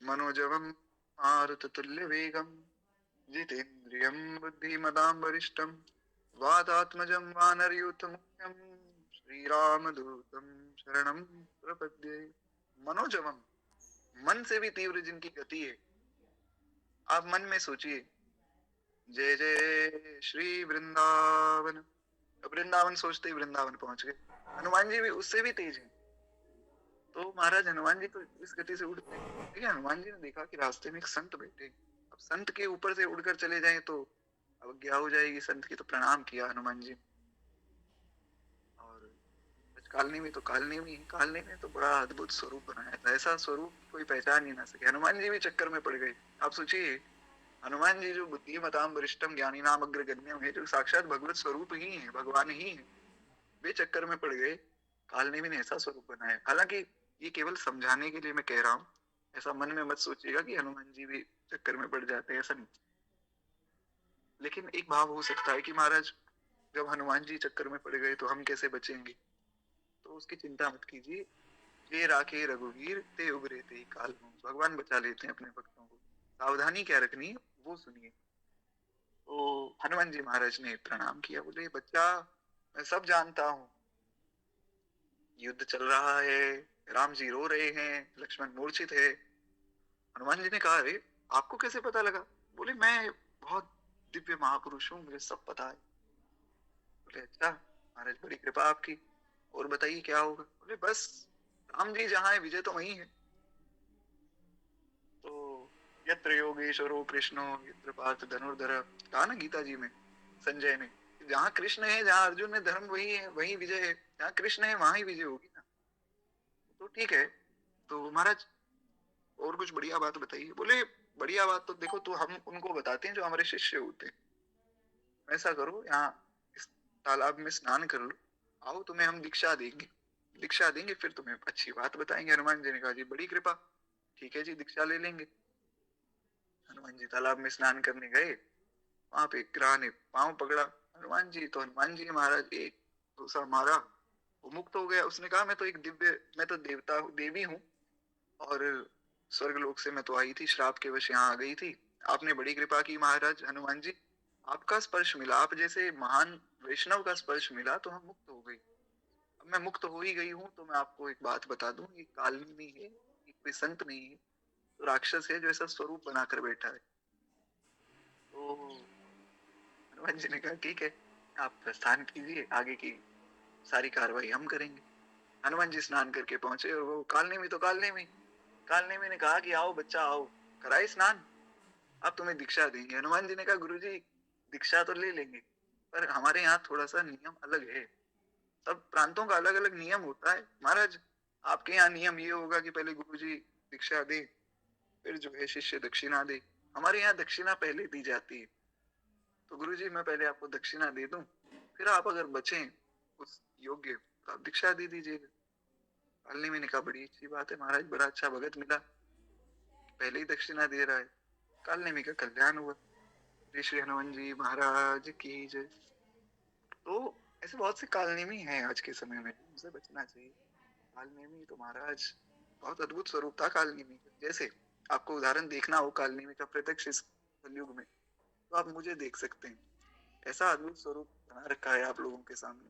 मनोजवम मारुत तुल्य वेगम जितेन्द्रियं बुद्धिमतां वरिष्ठं वातात्मजं वानरयूथमुख्यं श्रीरामदूतं शरणं प्रपद्ये। मनोजवम, मन से भी तीव्र जिनकी गति है। आप मन में सोचिए, जय जय श्री वृंदावन। अब वृंदावन सोचते ही वृंदावन पहुंच गए। हनुमान जी भी उससे भी तेज हैं। तो महाराज हनुमान जी तो इस गति से उड़ते हैं, लेकिन हनुमान जी ने देखा कि रास्ते में एक संत बैठे। अब संत के ऊपर से उड़कर चले जाएं तो अवज्ञा हो जाएगी संत की। तो प्रणाम किया हनुमान जी। और कालनी में तो कालनी में कालनी में तो बड़ा अद्भुत स्वरूप बनाया था, ऐसा स्वरूप कोई पहचान ही ना सके। हनुमान जी भी चक्कर में पड़ गए। आप सोचिए, हनुमान जी जो बुद्धिमताम वरिष्ठम ज्ञानी नाम अग्रगण्यम है, जो साक्षात भगवत स्वरूप ही है, भगवान ही है, वे चक्कर में पड़ गए। कालनेमी ने ऐसा स्वरूप बनाया। हालांकि ये केवल समझाने के लिए मैं कह रहा हूँ, ऐसा मन में मत सोचिएगा कि हनुमान जी भी चक्कर में पड़ जाते हैं, ऐसा नहीं। लेकिन एक भाव हो सकता है कि महाराज जब हनुमान जी चक्कर में पड़ गए तो हम कैसे बचेंगे। तो उसकी चिंता मत कीजिए। ये राखे रघुवीर ते उबरे ते काल हूँ। भगवान बचा लेते हैं अपने भक्तों को। सावधानी क्या रखनी है वो सुनिए। तो हनुमान जी महाराज ने प्रणाम किया, बोले बच्चा मैं सब जानता हूँ, युद्ध चल रहा है, राम जी रो रहे हैं, लक्ष्मण मूर्छित है। हनुमान जी ने कहा, अरे आपको कैसे पता लगा। बोले मैं बहुत दिव्य महापुरुष हूँ, मुझे सब पता है। बोले अच्छा महाराज, बड़ी कृपा आपकी, और बताइए क्या होगा। बोले बस राम जी जहाँ है विजय तो वही है। तो यत्र योगेश्वरो कृष्णो यत्र पार्थ धनुर्धर, कहा ना गीता जी में संजय ने, जहाँ कृष्ण है, जहाँ अर्जुन ने धर्म, वही है, वही विजय है। जहाँ कृष्ण है वहां ही विजय होगी ना। तो ठीक है। तो महाराज और कुछ बढ़िया बात बताइए। बोले बढ़िया बात तो देखो, तो हम उनको बताते हैं जो हमारे शिष्य होते हैं। ऐसा करो, यहाँ इस तालाब में स्नान कर लो, आओ तुम्हें हम दीक्षा देंगे, दीक्षा देंगे, फिर तुम्हें अच्छी बात बताएंगे। हनुमान जी ने कहा, जी बड़ी कृपा, ठीक है जी, दीक्षा ले लेंगे। हनुमान जी तालाब में स्नान करने गए। वहां पे ग्राह ने पांव पकड़ा हनुमान जी, तो हनुमान जी ने महाराज एक दूसरा मारा, वो मुक्त हो गया। उसने कहा, मैं तो एक दिव्य, मैं तो देवता हूँ, देवी हूँ, और स्वर्ग लोक से मैं तो आई थी, श्राप के वश यहाँ आ गई थी। आपने बड़ी कृपा की महाराज हनुमान जी, आपका स्पर्श मिला, आप जैसे महान वैष्णव का स्पर्श मिला तो हम मुक्त हो गई। अब मैं मुक्त हो ही गई हूँ तो मैं आपको एक बात बता दूं, ये कालनी नहीं है, ये कोई संत नहीं है, तो राक्षस है जो ऐसा स्वरूप बनाकर बैठा है। तो हनुमान जी ने कहा, ठीक है आप प्रस्थान कीजिए, आगे की सारी कार्रवाई हम करेंगे। हनुमान जी स्नान करके पहुंचे, और वो कालनी में, तो कालनी में ने कहा कि आओ बच्चा आओ, कराए स्नान, अब तुम्हें दीक्षा देंगे। हनुमान जी ने कहा, गुरुजी दीक्षा तो ले लेंगे, पर हमारे यहाँ थोड़ा सा नियम अलग है। सब प्रांतों का अलग अलग नियम होता है महाराज। आपके यहाँ नियम ये होगा कि पहले गुरुजी दीक्षा दे, फिर जो है शिष्य दक्षिणा दे। हमारे यहाँ दक्षिणा पहले दी जाती है। तो गुरुजी मैं पहले आपको दक्षिणा दे दूं, फिर आप अगर बचें उस योग्य तो आप दीक्षा दे दीजिएगा। कालनी में ने कहा, बड़ी अच्छी बात है महाराज, बड़ा अच्छा भगत मिला, पहले ही दक्षिणा दे रहा है। कालनेमी का कल्याण हुआ। श्री हनुमान जी महाराज की जय। तो ऐसे बहुत से कालनेमी हैं आज के समय में, उनसे बचना चाहिए। कालनेमी तो महाराज बहुत अद्भुत स्वरूप था कालनेमी का। जैसे आपको उदाहरण देखना हो कालनेमी का प्रत्यक्ष इस कलयुग में, तो आप मुझे देख सकते हैं। ऐसा अद्भुत स्वरूप बना रखा है आप लोगों के सामने।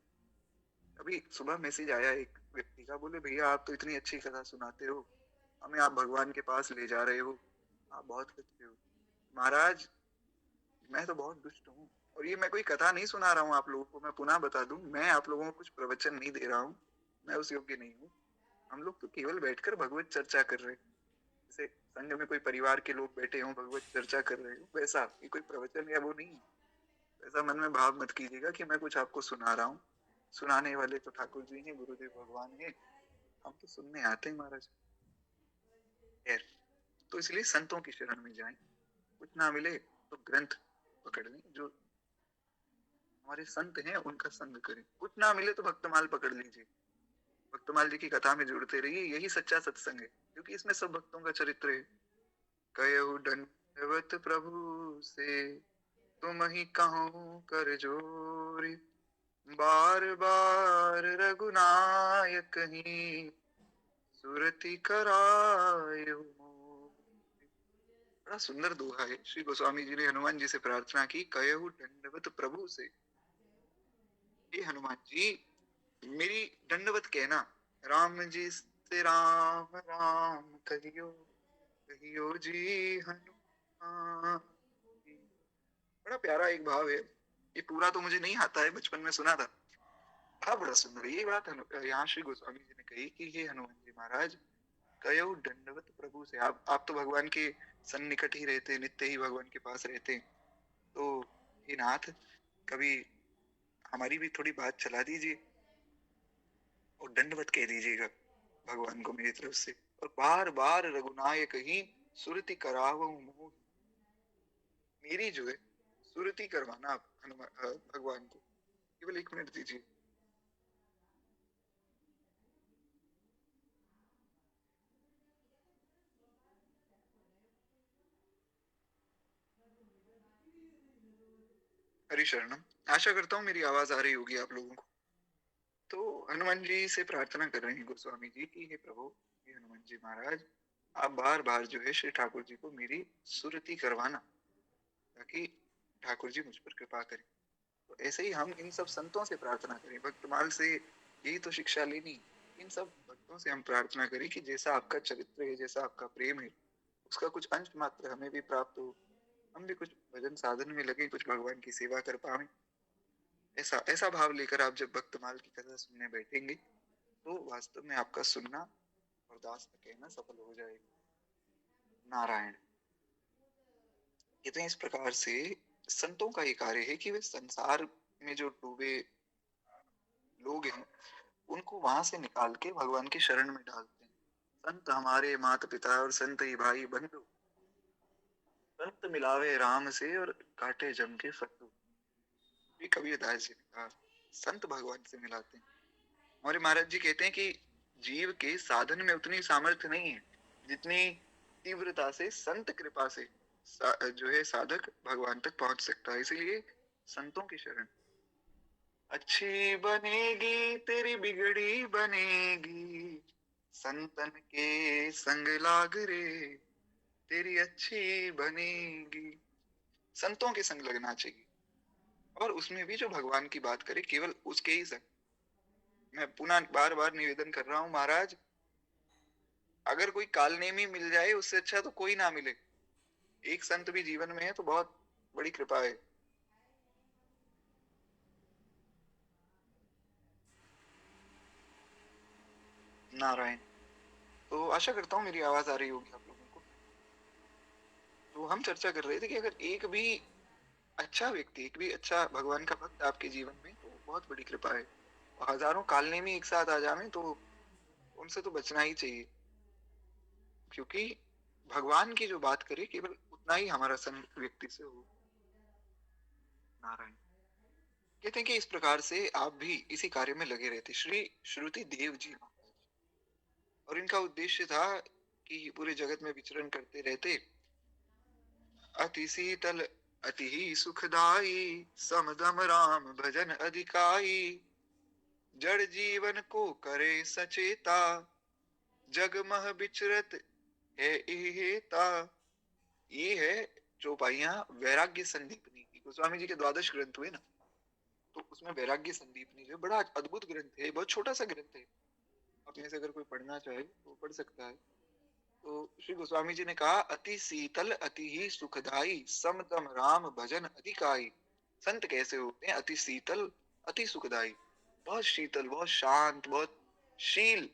अभी सुबह मैसेज आया एक व्यक्ति का, बोले भैया आप तो इतनी अच्छी कथा सुनाते हो, हमें आप भगवान के पास ले जा रहे हो, आप बहुत अच्छे हो। महाराज मैं तो बहुत दुष्ट हूँ, और ये मैं कोई कथा नहीं सुना रहा हूँ आप लोगों को। मैं पुनः बता दूं, मैं आप लोगों को कुछ प्रवचन नहीं दे रहा हूँ, मैं उस योग्य नहीं हूँ। हम लोग तो केवल बैठकर भगवत चर्चा कर रहे हैं, जैसे संघ में कोई परिवार के लोग बैठे हों भगवत चर्चा कर रहे हो, वैसा। ये कोई प्रवचन या वो नहीं। ऐसा मन में भाव मत कीजिएगा कि मैं कुछ आपको सुना रहा हूँ। सुनाने वाले तो ठाकुर जी हैं, गुरुदेव भगवान है, हम तो सुनने आते हैं महाराज। तो इसलिए संतों की शरण में जाएं, कुछ ना मिले तो ग्रंथ पकड़ लें, जो हमारे संत हैं उनका संग करें। कुछ ना मिले तो भक्तमाल पकड़ लीजिए, भक्तमाल जी की कथा में जुड़ते रहिए, यही सच्चा सत्संग है, क्योंकि इसमें सब भक्तों का चरित्र है। कयहु दंडवत प्रभु से तुम ही कहो कर जोरी, बार बार रघुनायक ही सुरति करायो मोरी। बड़ा सुंदर दोहा है। श्री गोस्वामी जी ने हनुमान जी से प्रार्थना की, कयहु दंडवत प्रभु से, हे हनुमान जी मेरी दंडवत कहना, राम जी से राम राम कहियो, कहियो जी हनुमान जी। बड़ा प्यारा एक भाव है। ये पूरा तो मुझे नहीं आता है, बचपन में सुना था। भाव बड़ा सुंदर है। ये बात यहाँ श्री गोस्वामी जी ने कही कि हे हनुमान जी महाराज, कयो दंडवत प्रभु से, आप तो भगवान के सन्निकट ही रहते, नित्य ही भगवान के पास रहते, तो हे नाथ कभी हमारी भी थोड़ी बात चला दीजिए और दंडवत कह दीजिएगा भगवान को मेरी तरफ से। और बार बार रघुनायक ही सुरति करावो मोहि, मेरी जो है सुरति करवाना आप भगवान को। केवल 1 मिनट दीजिए। हरि शरणम। आशा करता हूँ मेरी आवाज आ रही होगी आप लोगों को। तो हनुमान जी से प्रार्थना कर रहे हैं गोस्वामी जी की, हे प्रभु, हे हनुमान जी महाराज, आप बार बार जो है श्री ठाकुर जी को मेरी सुरति करवाना, ताकि ठाकुर जी मुझ पर कृपा करें। तो ऐसे ही हम इन सब संतों से प्रार्थना करें, भक्तमाल से यही तो शिक्षा लेनी। इन सब भक्तों से हम प्रार्थना करें कि जैसा आपका चरित्र है, जैसा आपका प्रेम है, उसका कुछ अंश मात्र हमें भी प्राप्त हो, हम भी कुछ भजन साधन में लगे, कुछ भगवान की सेवा कर पाए। ऐसा ऐसा भाव लेकर आप जब भक्तमाल की कथा सुनने बैठेंगे तो वास्तव में आपका सुनना और दास का कहना सफल हो जाएगा। नारायण। कहते हैं इस प्रकार से संतों का ये कार्य है कि वे संसार में जो डूबे लोग हैं उनको वहां से निकाल के भगवान की शरण में डालते हैं। संत हमारे माता पिता और संत ही भाई बंधु, संत मिलावे राम से और काटे जम के फतू। ये कबीरदास जी ने कहा, संत भगवान से मिलाते हैं। हमारे महाराज जी कहते हैं कि जीव के साधन में उतनी सामर्थ्य नहीं है जितनी तीव्रता से संत कृपा से जो है साधक भगवान तक पहुंच सकता है। इसीलिए संतों की शरण। अच्छी बनेगी तेरी बिगड़ी बनेगी, संतन के संग लाग रे, तेरी अच्छी बनेगी। संतों के संग लगना चाहिए, और उसमें भी जो भगवान की बात करे केवल उसके ही संग। मैं पुनः बार बार निवेदन कर रहा हूं महाराज, अगर कोई कालनेमी मिल जाए उससे अच्छा तो कोई ना मिले। एक संत भी जीवन में है तो बहुत बड़ी कृपा है। नारायण। तो आशा करता हूँ मेरी आवाज आ रही होगी आप लोगों को। तो हम चर्चा कर रहे थे कि अगर एक भी अच्छा व्यक्ति, एक भी अच्छा भगवान का भक्त आपके जीवन में, तो बहुत बड़ी कृपा है। और हजारों कालनेमी एक साथ आ जाए तो उनसे तो बचना ही चाहिए, क्योंकि भगवान की जो बात करे केवल उतना ही हमारा संग व्यक्ति से हो। नारायण। कहते हैं कि इस प्रकार से आप भी इसी कार्य में लगे रहते श्री श्रुति देव जी महाराज। और इनका उद्देश्य था कि पूरे जगत में विचरण करते रहते। अति शीतल अति ही सुखदाई, समदम राम भजन अधिकाई, जड़ जीवन को करे सचेता, जगमह विचरत है इहेता। ये है चौपाइयां वैराग्य संदीपनी की। गोस्वामी जी के 12 ग्रंथ हुए ना, तो उसमें वैराग्य संदीपनी जो बड़ा अद्भुत ग्रंथ है, बहुत छोटा सा ग्रंथ है। अपने से अगर कोई पढ़ना चाहे तो पढ़ सकता है। तो श्री गोस्वामी जी ने कहा, अति शीतल अति ही सुखदाई, समतम राम भजन अधिकाई। संत कैसे होते हैं? अति शीतल अति सुखदाई, बहुत शीतल, बहुत शांत, बहुत शील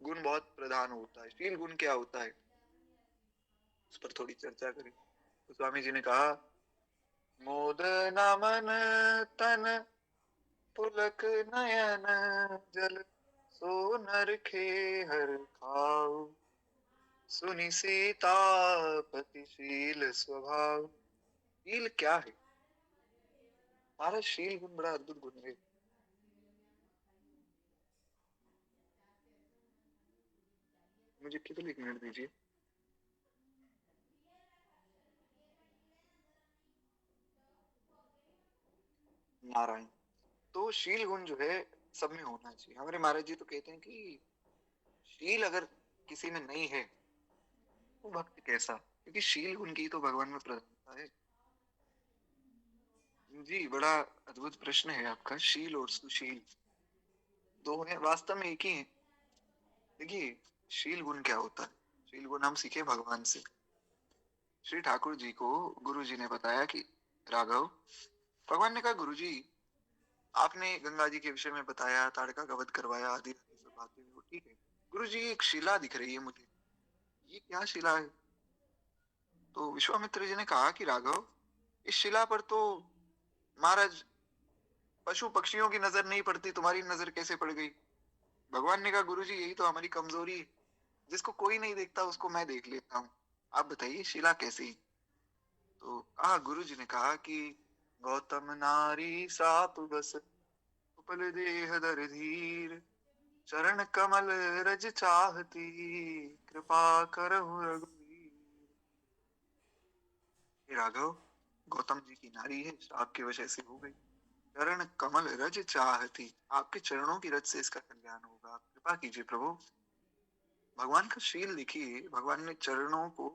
गुण बहुत प्रधान होता है। शील गुण क्या होता है उस पर थोड़ी चर्चा करें। तो स्वामी जी ने कहा, मोद नमन तन पुलक नयन जल, सो नर खे हर खाऊ, सुनि सीतापतिशील स्वभाव। शील क्या है? हमारा शील गुण बड़ा अद्भुत गुण है। मुझे केवल 1 मिनट दीजिए। नारायण। तो शील गुण जो है सब में होना चाहिए। हमारे महाराज जी तो कहते हैं कि शील अगर किसी में नहीं है वो भक्त कैसा। क्योंकि शील गुण की तो भगवान में प्रधानता है। जी, बड़ा अद्भुत प्रश्न है आपका। शील और सुशील दो हैं, वास्तव में एक ही है। देखिए, शील गुण क्या होता है? शील गुण हम सीखे भगवान से। श्री ठाकुर जी को गुरु जी ने बताया कि राघव, भगवान ने कहा गुरु जी, आपने गंगा जी के विषय में बताया, ताड़का का वध करवाया, आदि आदि सब बातें, वो ठीक है। गुरु जी, एक शिला दिख रही है मुझे, ये क्या शिला है? तो विश्वामित्र जी ने कहा कि राघव, इस शिला पर तो महाराज पशु पक्षियों की नजर नहीं पड़ती, तुम्हारी नजर कैसे पड़ गई? भगवान ने कहा गुरु जी, यही तो हमारी कमजोरी है, जिसको कोई नहीं देखता उसको मैं देख लेता हूँ। आप बताइए शिला कैसी? तो गुरु जी ने कहा कि गौतम नारी सातु बस उपल देह दर धीर, चरण कमल रज चाहती, कृपा करहु रघुवीर। हे राघव, गौतम जी की नारी है, श्राप की वजह से हो गई। चरण कमल रज चाहती, आपके चरणों की रज से इसका कल्याण होगा, आप कृपा कीजिए प्रभु। भगवान का शील देखिए, भगवान ने चरणों को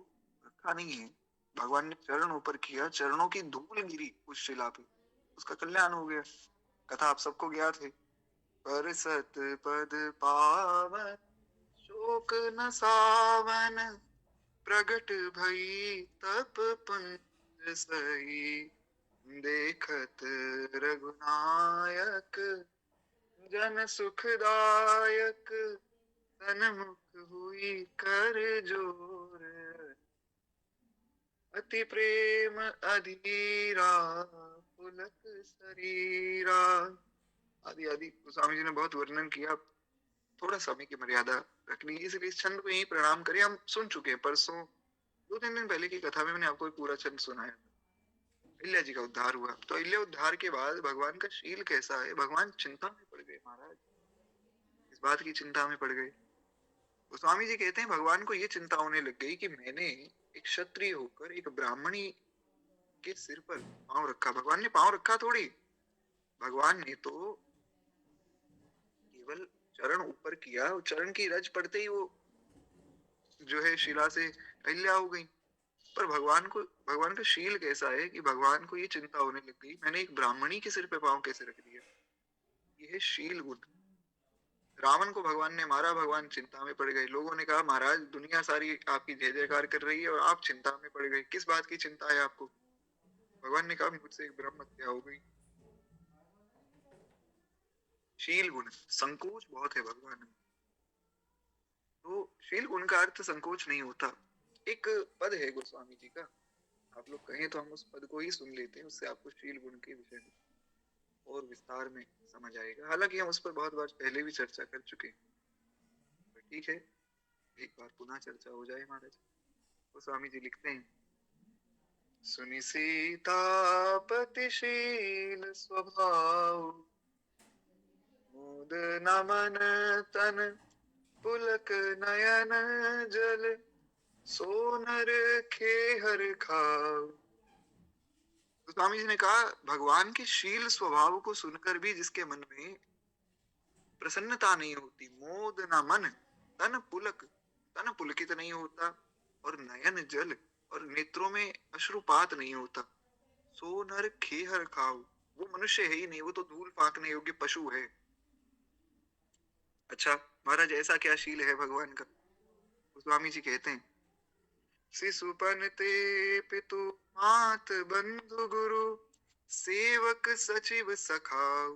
रखा नहीं है, भगवान ने चरण ऊपर किया, चरणों की धूल गिरी उस शिला पे, उसका कल्याण हो गया। कथा आप सबको ज्ञात है। पर सत पद पावन शोक न सावन, प्रगट भई तप पुंज सही, देखत रघुनायक जन सुखदायक, तनमुख हुई कर जोर, अति प्रेम अधीरा पुलक शरीरा। आदि आदि स्वामी जी ने बहुत वर्णन किया, थोड़ा समय की मर्यादा रखनी है, इसलिए इस छंद को यही प्रणाम करें। हम सुन चुके हैं, परसों 2-3 दिन पहले की कथा में मैंने आपको एक पूरा छंद सुनाया था। अहिल्या जी का उद्धार हुआ, तो अहिल्या उद्धार के बाद भगवान का शील कैसा है? भगवान चिंता में पड़ गए महाराज, इस बात की चिंता में पड़ गए। तो स्वामी जी कहते हैं भगवान को ये चिंता होने लग गई कि मैंने एक क्षत्रिय होकर एक ब्राह्मणी के सिर पर पांव रखा। भगवान ने पांव रखा थोड़ी, भगवान ने तो केवल चरण ऊपर किया, चरण की रज पड़ते ही वो जो है शिला से अहिल्या हो गई। पर भगवान का शील कैसा है कि भगवान को ये चिंता होने लग गई, मैंने एक ब्राह्मणी के सिर पे पांव कैसे रख दिया? ये है शील गुण। रावण को भगवान ने मारा, भगवान चिंता में पड़ गए। लोगों ने कहा महाराज दुनिया सारी आपकी जय जयकार कर रही है और आप चिंता में पड़ गए, किस बात की चिंता है आपको? भगवान ने कहा मुझसे एक ब्रह्म हत्या हो गई। शील गुण, संकोच बहुत है भगवान में। तो शील गुण का अर्थ संकोच नहीं होता। एक पद है गोस्वामी जी का, आप लोग कहें तो हम उस पद को ही सुन लेते हैं, उससे आपको शील गुण के विषय में और विस्तार में समझ आएगा। हालांकि हम उस पर बहुत बार पहले भी चर्चा कर चुके हैं, तो ठीक है, एक बार पुनः चर्चा हो जाए महाराज। तो स्वामी जी लिखते हैं, सुनि सीतापतिशील स्वभाव, मुद नमन तन पुलक नयन जल, सोनर खेहर खाव। तो स्वामी जी ने कहा भगवान के शील स्वभाव को सुनकर भी जिसके मन में प्रसन्नता नहीं होती, मोद न मन तन पुलक, तन पुलकित नहीं होता, और नयन जल, और नेत्रों में अश्रुपात नहीं होता, सो नर खेहर खाओ, वो मनुष्य है ही नहीं, वो तो धूल फांकने योग्य पशु है। अच्छा महाराज, ऐसा क्या शील है भगवान का? तो स्वामी जी कहते हैं, शिशुपन ते पितु मात बंधु गुरु, सेवक सचिव सखाऊ,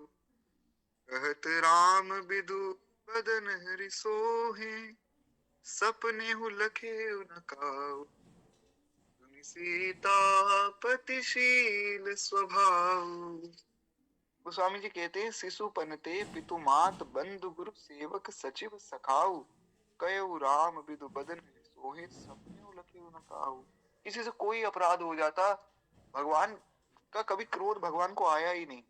कहत राम बिदु बदन हरि सोहे, सपने हु लखे न काऊ, सुनि सीतापतिशील स्वभाव। गोस्वामी जी कहते हैं, शिशु पनते पितु मात बंधु गुरु सेवक सचिव सखाऊ, कयउ राम बिदु बदन हरि सोहे, सपने हु लखे न काऊ। किसी से कोई अपराध हो जाता, भगवान का कभी क्रोध भगवान को आया ही नहीं।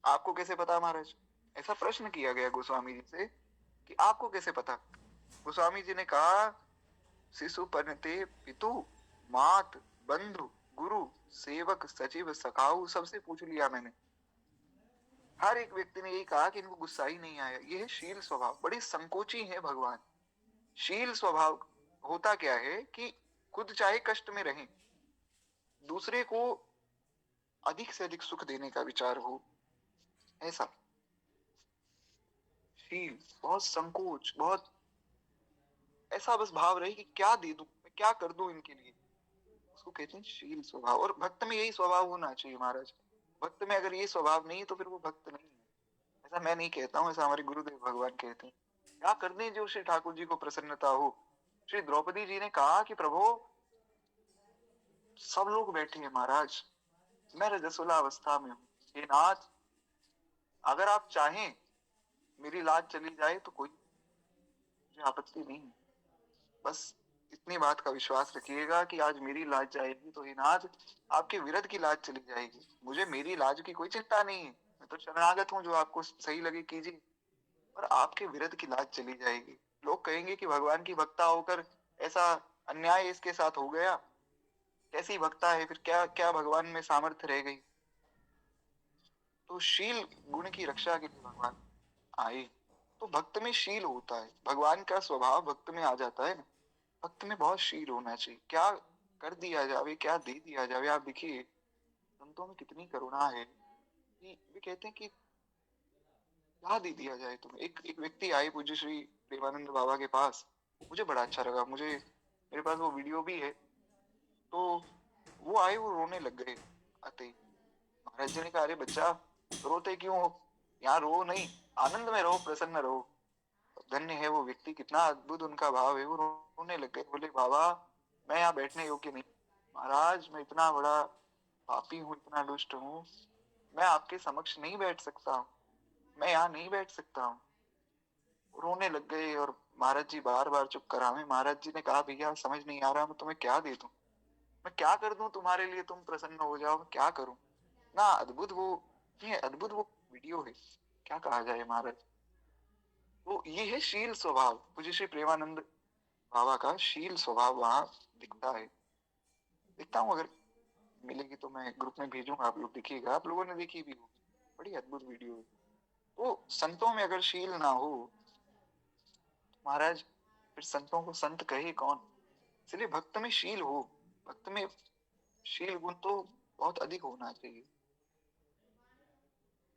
आपको कैसे पता महाराज? ऐसा प्रश्न किया गया गोस्वामी जी से कि आपको कैसे पता? गोस्वामी जी ने कहा, शिशु पनते पितु मात बंधु गुरु सेवक सचिव सखाऊ, सबसे पूछ लिया मैंने, हर एक व्यक्ति ने यही कहा कि इनको गुस्सा ही नहीं आया। ये है शील स्वभाव, बड़े संकोची है भगवान। शील स्वभाव होता क्या है कि खुद चाहे कष्ट में रहें, दूसरे को अधिक से अधिक सुख देने का विचार हो, ऐसा शील, बहुत संकोच, बहुत ऐसा बस भाव रहे कि क्या दे दूं मैं, क्या कर दूं इनके लिए, उसको कहते हैं शील स्वभाव। और भक्त में यही स्वभाव होना चाहिए महाराज। भक्त में अगर ये स्वभाव नहीं है तो फिर वो भक्त नहीं है। ऐसा मैं नहीं कहता हूँ, ऐसा हमारे गुरुदेव भगवान कहते हैं। क्या कर दें जो श्री ठाकुर जी को प्रसन्नता हो। श्री द्रौपदी जी ने कहा कि प्रभु सब लोग बैठे हैं महाराज, मैं रजस्वला अवस्था में हूँ, हे नाथ अगर आप चाहें मेरी लाज चली जाए तो कोई मुझे आपत्ति नहीं है, बस इतनी बात का विश्वास रखिएगा कि आज मेरी लाज जाएगी तो हे नाथ आपके विरध की लाज चली जाएगी, मुझे मेरी लाज की कोई चिंता नहीं है, मैं तो शरणागत हूँ, जो आपको सही लगे कीजिए, पर आपके विरध की लाज चली जाएगी। लोग कहेंगे कि भगवान की भक्ता होकर ऐसा अन्याय इसके साथ हो गया, कैसी भक्ता है, फिर क्या क्या भगवान में सामर्थ्य रह गई। तो शील गुण की रक्षा के लिए भगवान आए। तो भक्त में शील होता है, भगवान का स्वभाव भक्त में आ जाता है ना। भक्त में बहुत शील होना चाहिए, क्या कर दिया जावे, क्या दे दिया जावे। आप देखिए संतों में कितनी करुणा है कि वे कहते हैं कि क्या दे दिया जाए तुम्हें। एक व्यक्ति आए पूज्य श्री प्रेमानंद बाबा के पास, मुझे बड़ा अच्छा लगा, मुझे मेरे पास वो वीडियो भी है। तो वो आए, वो रोने लग गए आते ही। महाराज जी ने कहा अरे बच्चा रोते क्यों हो, यहाँ रो नहीं, आनंद में रहो, प्रसन्न रहो। धन्य है वो व्यक्ति, कितना अद्भुत उनका भाव है। वो रोने लग गए, बोले बाबा मैं यहाँ बैठने योग्य नहीं, महाराज मैं इतना बड़ा पापी हूँ, इतना दुष्ट हूँ, मैं आपके समक्ष नहीं बैठ सकता हूँ, मैं यहाँ नहीं बैठ सकता हूँ। रोने लग गए और महाराज जी बार बार चुप करावे। महाराज जी ने कहा भैया समझ नहीं आ रहा, मैं तुम्हें क्या दे दूं, मैं क्या कर दूं तुम्हारे लिए, तुम प्रसन्न हो जाओ, मैं क्या करूं ना। अद्भुत वो, ये अद्भुत वो वीडियो है, क्या कहा जाए महाराज। वो ये है शील स्वभाव, मुझे श्री प्रेमानंद बाबा का शील स्वभाव वहां दिखता है। दिखता हूँ, अगर मिलेगी तो मैं ग्रुप में भेजूंगा, आप लोग देखिएगा, आप लोगों ने देखी भी होगी, बड़ी अद्भुत वीडियो है। तो संतों में अगर शील ना हो महाराज, फिर संतों को संत कहे कौन। इसलिए भक्त में शील हो, भक्त में शील गुण तो बहुत अधिक होना चाहिए।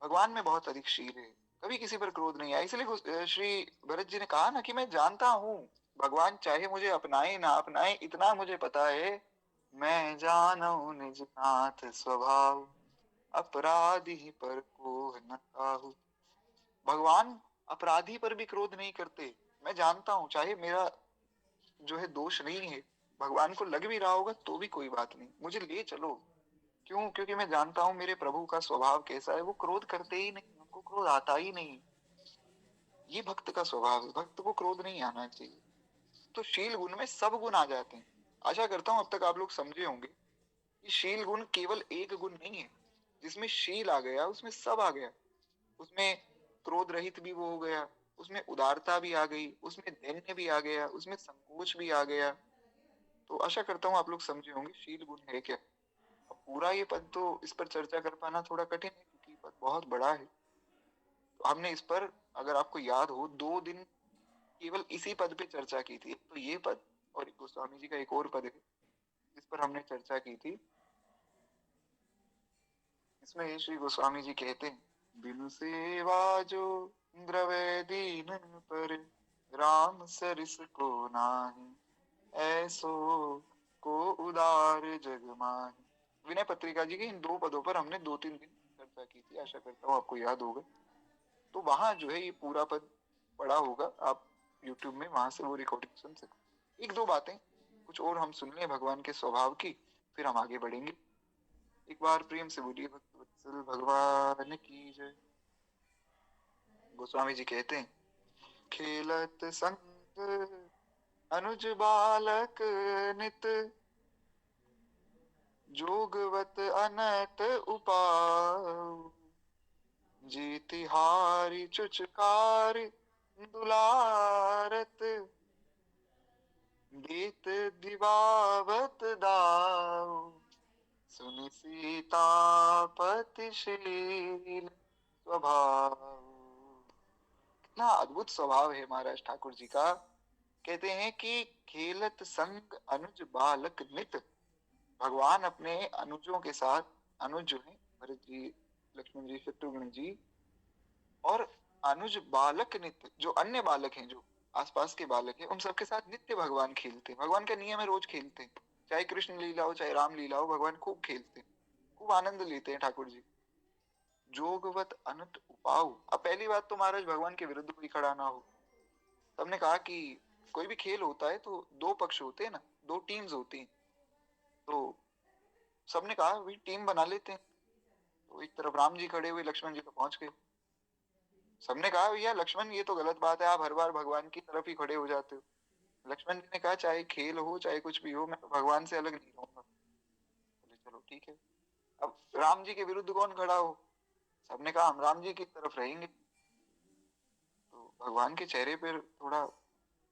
भगवान में बहुत अधिक शील है, कभी किसी पर क्रोध नहीं आया। इसलिए श्री भरत जी ने कहा ना कि मैं जानता हूं भगवान चाहे मुझे अपनाए ना अपनाए, इतना मुझे पता है, मैं जानू निज नाथ स्वभाव, अपराधी पर को न काहू। भगवान अपराधी पर भी क्रोध नहीं करते। मैं जानता हूं चाहे मेरा जो है दोष नहीं है, भगवान को लग भी रहा होगा तो भी कोई बात नहीं, मुझे ले चलो। क्यों? क्योंकि मैं जानता हूं मेरे प्रभु का स्वभाव कैसा है, वो क्रोध करते ही नहीं, उनको क्रोध आता ही नहीं। ये भक्त का स्वभाव है, भक्त को क्रोध नहीं आना चाहिए। तो शील गुण में सब गुण आ जाते हैं। आशा करता हूं अब तक आप लोग समझे होंगे कि शील गुण केवल एक गुण नहीं है। जिसमें शील आ गया उसमें सब आ गया, उसमें क्रोध रहित भी वो हो गया, उसमें उदारता भी आ गई, उसमें धैर्य भी आ गया, उसमें संकोच भी आ गया। तो आशा करता हूँ आप लोग समझे होंगे शील गुण है क्या। अब पूरा ये पद तो इस पर चर्चा कर पाना थोड़ा कठिन है क्योंकि पद बहुत बड़ा है। तो हमने इस पर, अगर आपको याद हो, 2 दिन केवल इसी पद पे चर्चा की थी। तो ये पद और गोस्वामी जी का एक और पद है जिस पर हमने चर्चा की थी। इसमें श्री गोस्वामी जी कहते हैं, बिनु सेवा जो द्रवे दीन पर, राम सरिस को नाही, ऐसो को उदार जग माही। विनय पत्रिका जी के इन 2 पदों पर हमने 2-3 दिन चर्चा की थी, आशा करता हूँ आपको याद होगा। तो वहां जो है ये पूरा पद पढ़ा होगा, आप यूट्यूब में वहां से वो रिकॉर्डिंग सुन सकते। 1-2 बातें कुछ और हम सुन लें भगवान के स्वभाव की, फिर हम आगे बढ़ेंगे। एक बार प्रेम से बोलिए भक्त वत्सल भगवान की जय। गोस्वामी जी कहते हैं, खेलत संग अनुज बालक नित, जोगवत अनत उपाय, जीति हारी चुचकार दुलारत, गीत दिवावत दाऊ, सुनि सीतापतिशील स्वभाव। कितना अद्भुत स्वभाव है महाराज ठाकुर जी का। कहते हैं कि खेलत संग अनुज बालक नित। भगवान अपने अनुजों के साथ, अनुज जो है भरत जी, लक्ष्मण जी, शत्रुघ्न जी, और अनुज बालक नित्य, जो अन्य बालक हैं, जो आसपास के बालक हैं, उन सबके साथ नित्य भगवान खेलते हैं। भगवान का नियम है रोज खेलते हैं, चाहे कृष्ण लीला हो चाहे राम लीला हो, भगवान खूब खेलते हैं, खूब आनंद लेते हैं ठाकुर जी। जोगवत अनंत उपाऊ। अब पहली बात तो महाराज भगवान के विरुद्ध कोई खड़ा ना हो। हमने कहा कि कोई भी खेल होता है तो दो पक्ष होते हैं ना, दो टीम्स होती हैं। तो सबने कहा भाई टीम बना लेते हैं। तो एक तरफ राम जी खड़े हुए, लक्ष्मण जी तो पहुंच गए। सबने कहा भैया लक्ष्मण ये तो गलत बात है, आप हर बार भगवान की तरफ ही खड़े हो जाते हो। लक्ष्मण जी ने कहा चाहे खेल हो चाहे कुछ भी हो, मैं तो भगवान से अलग नहीं रहूंगा। बोले चलो ठीक है। अब राम जी के विरुद्ध कौन खड़ा हो? सबने कहा हम राम जी की तरफ रहेंगे। तो भगवान के चेहरे पर थोड़ा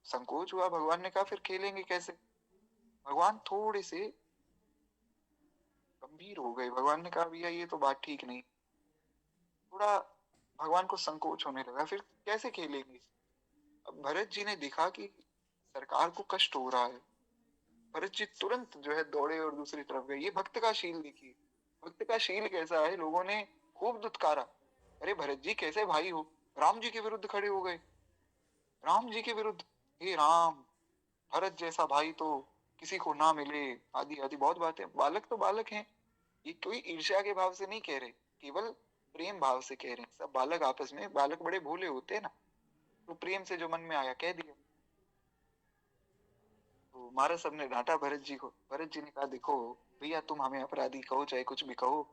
संकोच हुआ। भगवान ने कहा फिर खेलेंगे कैसे? भगवान थोड़े से गंभीर हो गए। भगवान ने कहा भैया ये तो बात ठीक नहीं। थोड़ा भगवान को संकोच होने लगा, फिर कैसे खेलेंगे? अब भरत जी ने देखा कि सरकार को कष्ट हो रहा है। भरत जी तुरंत जो है दौड़े और दूसरी तरफ गए। ये भक्त का शील देखिए, भक्त का शील कैसा है। लोगों ने खूब दुत्कारा, अरे भरत जी कैसे भाई हो, राम जी के विरुद्ध खड़े हो गए, राम जी के विरुद्ध, हे राम, भरत जैसा भाई तो किसी को ना मिले, आदि आदि बहुत बातें। बालक तो बालक हैं, ये कोई ईर्ष्या के भाव से नहीं कह रहे, केवल प्रेम भाव से कह रहे हैं। सब बालक आपस में, बालक बड़े भोले होते हैं ना, तो प्रेम से जो मन में आया कह दिया। तो महाराज सब ने डांटा भरत जी को। भरत जी ने कहा देखो भैया, तुम हमें अपराधी कहो चाहे कुछ भी कहो,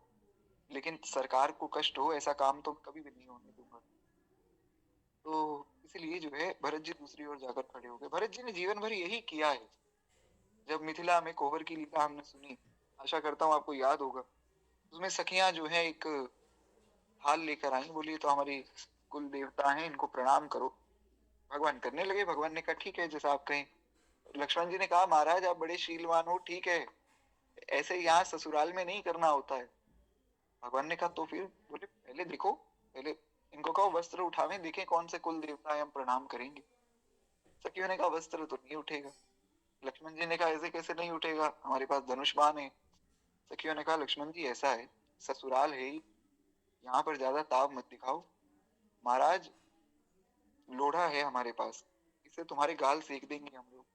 लेकिन सरकार को कष्ट हो ऐसा काम तो कभी भी नहीं होने दूंगा। तो इसलिए जो है भरत जी दूसरी ओर जाकर खड़े हो गए। भरत जी ने जीवन भर यही किया है। जब मिथिला में कोहबर की लीला हमने सुनी, आशा करता हूँ आपको याद होगा, उसमें सखियां जो है एक थाल लेकर आई, बोली तो हमारी कुल देवता हैं, इनको प्रणाम करो। भगवान करने लगे। भगवान ने कहा ठीक है जैसा आप कहें। लक्ष्मण जी ने कहा महाराज आप बड़े शीलवान हो, ठीक है, ऐसे यहाँ ससुराल में नहीं करना होता है। भगवान ने कहा तो फिर? बोले पहले देखो, पहले इनको कहो वस्त्र उठावे, देखें कौन से कुल देवता है, हम प्रणाम करेंगे। सखियों ने कहा वस्त्र तो नहीं उठेगा। लक्ष्मण जी ने कहा ऐसे कैसे नहीं उठेगा, हमारे पास धनुष बाण है। सखियों ने कहा लक्ष्मण जी ऐसा है, ससुराल है ही, यहाँ पर ज्यादा ताव मत दिखाओ। महाराज लोढ़ा है हमारे पास, इसे तुम्हारे गाल सेक देंगे हम लोग।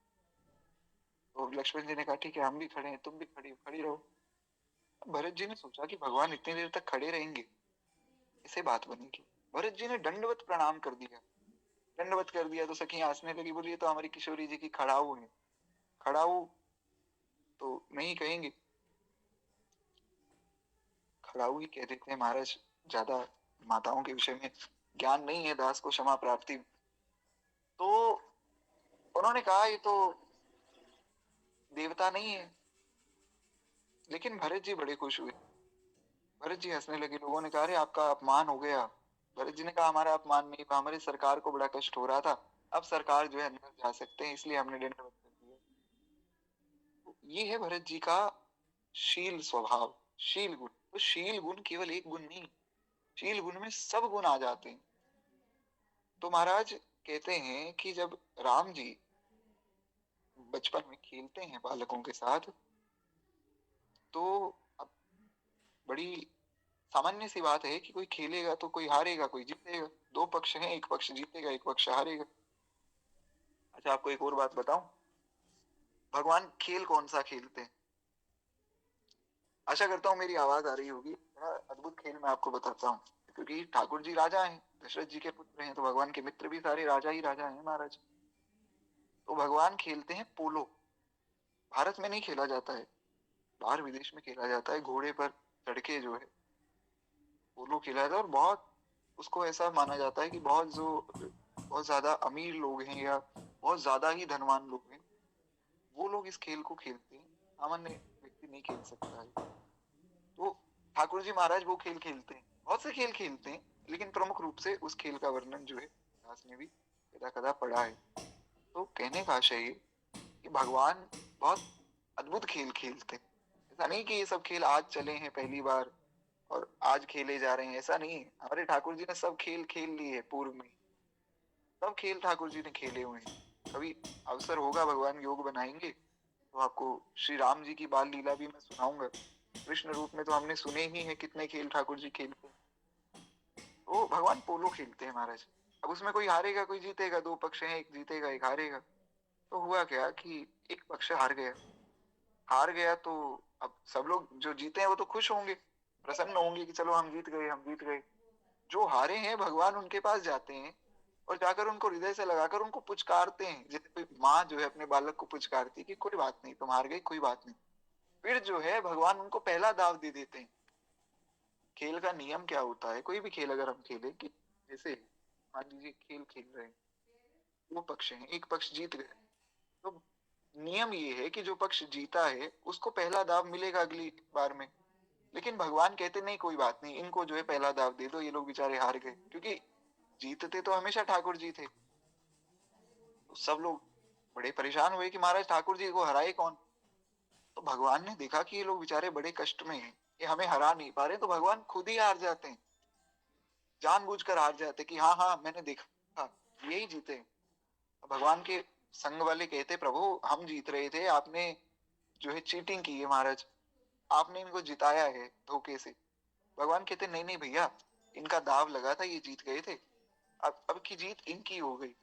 तो लक्ष्मण जी ने कहा ठीक है, हम भी खड़े हैं, तुम भी खड़ी रहो। भरत जी ने सोचा कि भगवान इतनी देर तक खड़े रहेंगे, इसे बात बनेगी। भरत जी ने दंडवत प्रणाम कर दिया। दंडवत कर दिया तो सखी हंसने लगी, बोली ये तो हमारी किशोरी जी की खड़ाऊ है। खड़ाऊ तो नहीं कहेंगे, खड़ाऊ ही कह देते हैं महाराज, ज्यादा माताओं के विषय में ज्ञान नहीं है, दास को क्षमा प्राप्ति। तो उन्होंने कहा ये तो देवता नहीं है। लेकिन भरत जी बड़े खुश हुए। भरत जी हंसने लगे। लोगों ने कहा अरे आपका अपमान हो गया। भरत जी ने कहा हमारा अपमान नहीं, हमारे सरकार को बड़ा कष्ट हो रहा था, अब सरकार जो है अंदर जा सकते हैं, इसलिए हमने दंडवत कर दिया। तो ये है भरत जी का शील स्वभाव, शील गुण। तो शील गुण केवल एक गुण नहीं, शील गुण में सब गुण आ जाते हैं। तो महाराज कहते हैं कि जब राम जी बचपन में खेलते हैं बालकों के साथ, तो अब बड़ी सामान्य सी बात है कि कोई खेलेगा तो कोई हारेगा कोई जीतेगा। दो पक्ष हैं, एक पक्ष जीतेगा एक पक्ष हारेगा। अच्छा आपको एक और बात बताऊं, भगवान खेल कौन सा खेलते हैं? आशा करता हूँ मेरी आवाज आ रही होगी। बड़ा अद्भुत खेल मैं आपको बताता हूँ। क्योंकि ठाकुर जी राजा हैं, दशरथ जी के पुत्र हैं, तो भगवान के मित्र भी सारे राजा ही राजा हैं महाराज। तो भगवान खेलते हैं पोलो। भारत में नहीं खेला जाता है, बाहर विदेश में खेला जाता है। घोड़े पर चढ़ के जो है पोलो खेला जाता है। और बहुत उसको ऐसा माना जाता है कि बहुत ज्यादा अमीर लोग हैं या बहुत ज्यादा ही धनवान लोग हैं, वो लोग इस खेल को खेलते हैं, सामान्य व्यक्ति नहीं खेल सकता है। तो ठाकुर जी महाराज वो खेल खेलते हैं, बहुत से खेल खेलते हैं, लेकिन प्रमुख रूप से उस खेल का वर्णन जो है व्यास ने भी कदा कदा पढ़ा है। तो कहने का आशय ये कि भगवान बहुत अद्भुत खेल खेलते हैं। ऐसा नहीं कि ये सब खेल आज चले हैं पहली बार और आज खेले जा रहे हैं, ऐसा नहीं है। हमारे ठाकुर जी ने सब खेल खेल लिए पूर्व में, सब खेल ठाकुर जी ने खेले हुए हैं। कभी अवसर होगा, भगवान योग बनाएंगे तो आपको श्री राम जी की बाल लीला भी मैं सुनाऊंगा। कृष्ण रूप में तो हमने सुने ही है कितने खेल ठाकुर जी खेलते हैं। तो भगवान पोलो खेलते हैं महाराज। अब उसमें कोई हारेगा कोई जीतेगा, दो पक्ष हैं, एक जीतेगा एक हारेगा। तो हुआ क्या कि एक पक्ष हार गया तो अब सब लोग जो जीते हैं वो तो खुश होंगे, प्रसन्न होंगे कि चलो हम जीत गए हम जीत गए। जो हारे हैं भगवान उनके पास जाते हैं और जाकर उनको हृदय से लगाकर उनको पुचकारते हैं, जैसे कोई माँ जो है अपने बालक को पुचकारती है कि कोई बात नहीं तुम हार गए कोई बात नहीं। फिर जो है भगवान उनको पहला दाव दे देते हैं। खेल का नियम क्या होता है, कोई भी खेल अगर हम खेले कि जैसे मान लीजिए खेल खेल रहे हैं, दो पक्ष हैं, एक पक्ष जीत गए, तो नियम ये है कि जो पक्ष जीता है उसको पहला दाव मिलेगा अगली बार में। लेकिन भगवान कहते नहीं कोई बात नहीं, इनको जो है पहला दाव दे दो, ये लोग बेचारे हार गए, क्योंकि जीतते तो हमेशा ठाकुर जी थे। तो सब लोग बड़े परेशान हुए कि महाराज ठाकुर जी को हराए कौन। तो भगवान ने देखा कि ये लोग बेचारे बड़े कष्ट में हैं, ये हमें हरा नहीं पा रहे, तो भगवान खुद ही हार जाते हैं, जानबूझकर हार जाते कि हाँ हाँ मैंने देखा यही जीते। भगवान के संग वाले कहते प्रभु हम जीत रहे थे, आपने जो है चीटिंग की है महाराज, आपने इनको जिताया है धोखे से। भगवान कहते नहीं नहीं भैया, इनका दाव लगा था ये जीत गए थे, अब की जीत इनकी हो गई।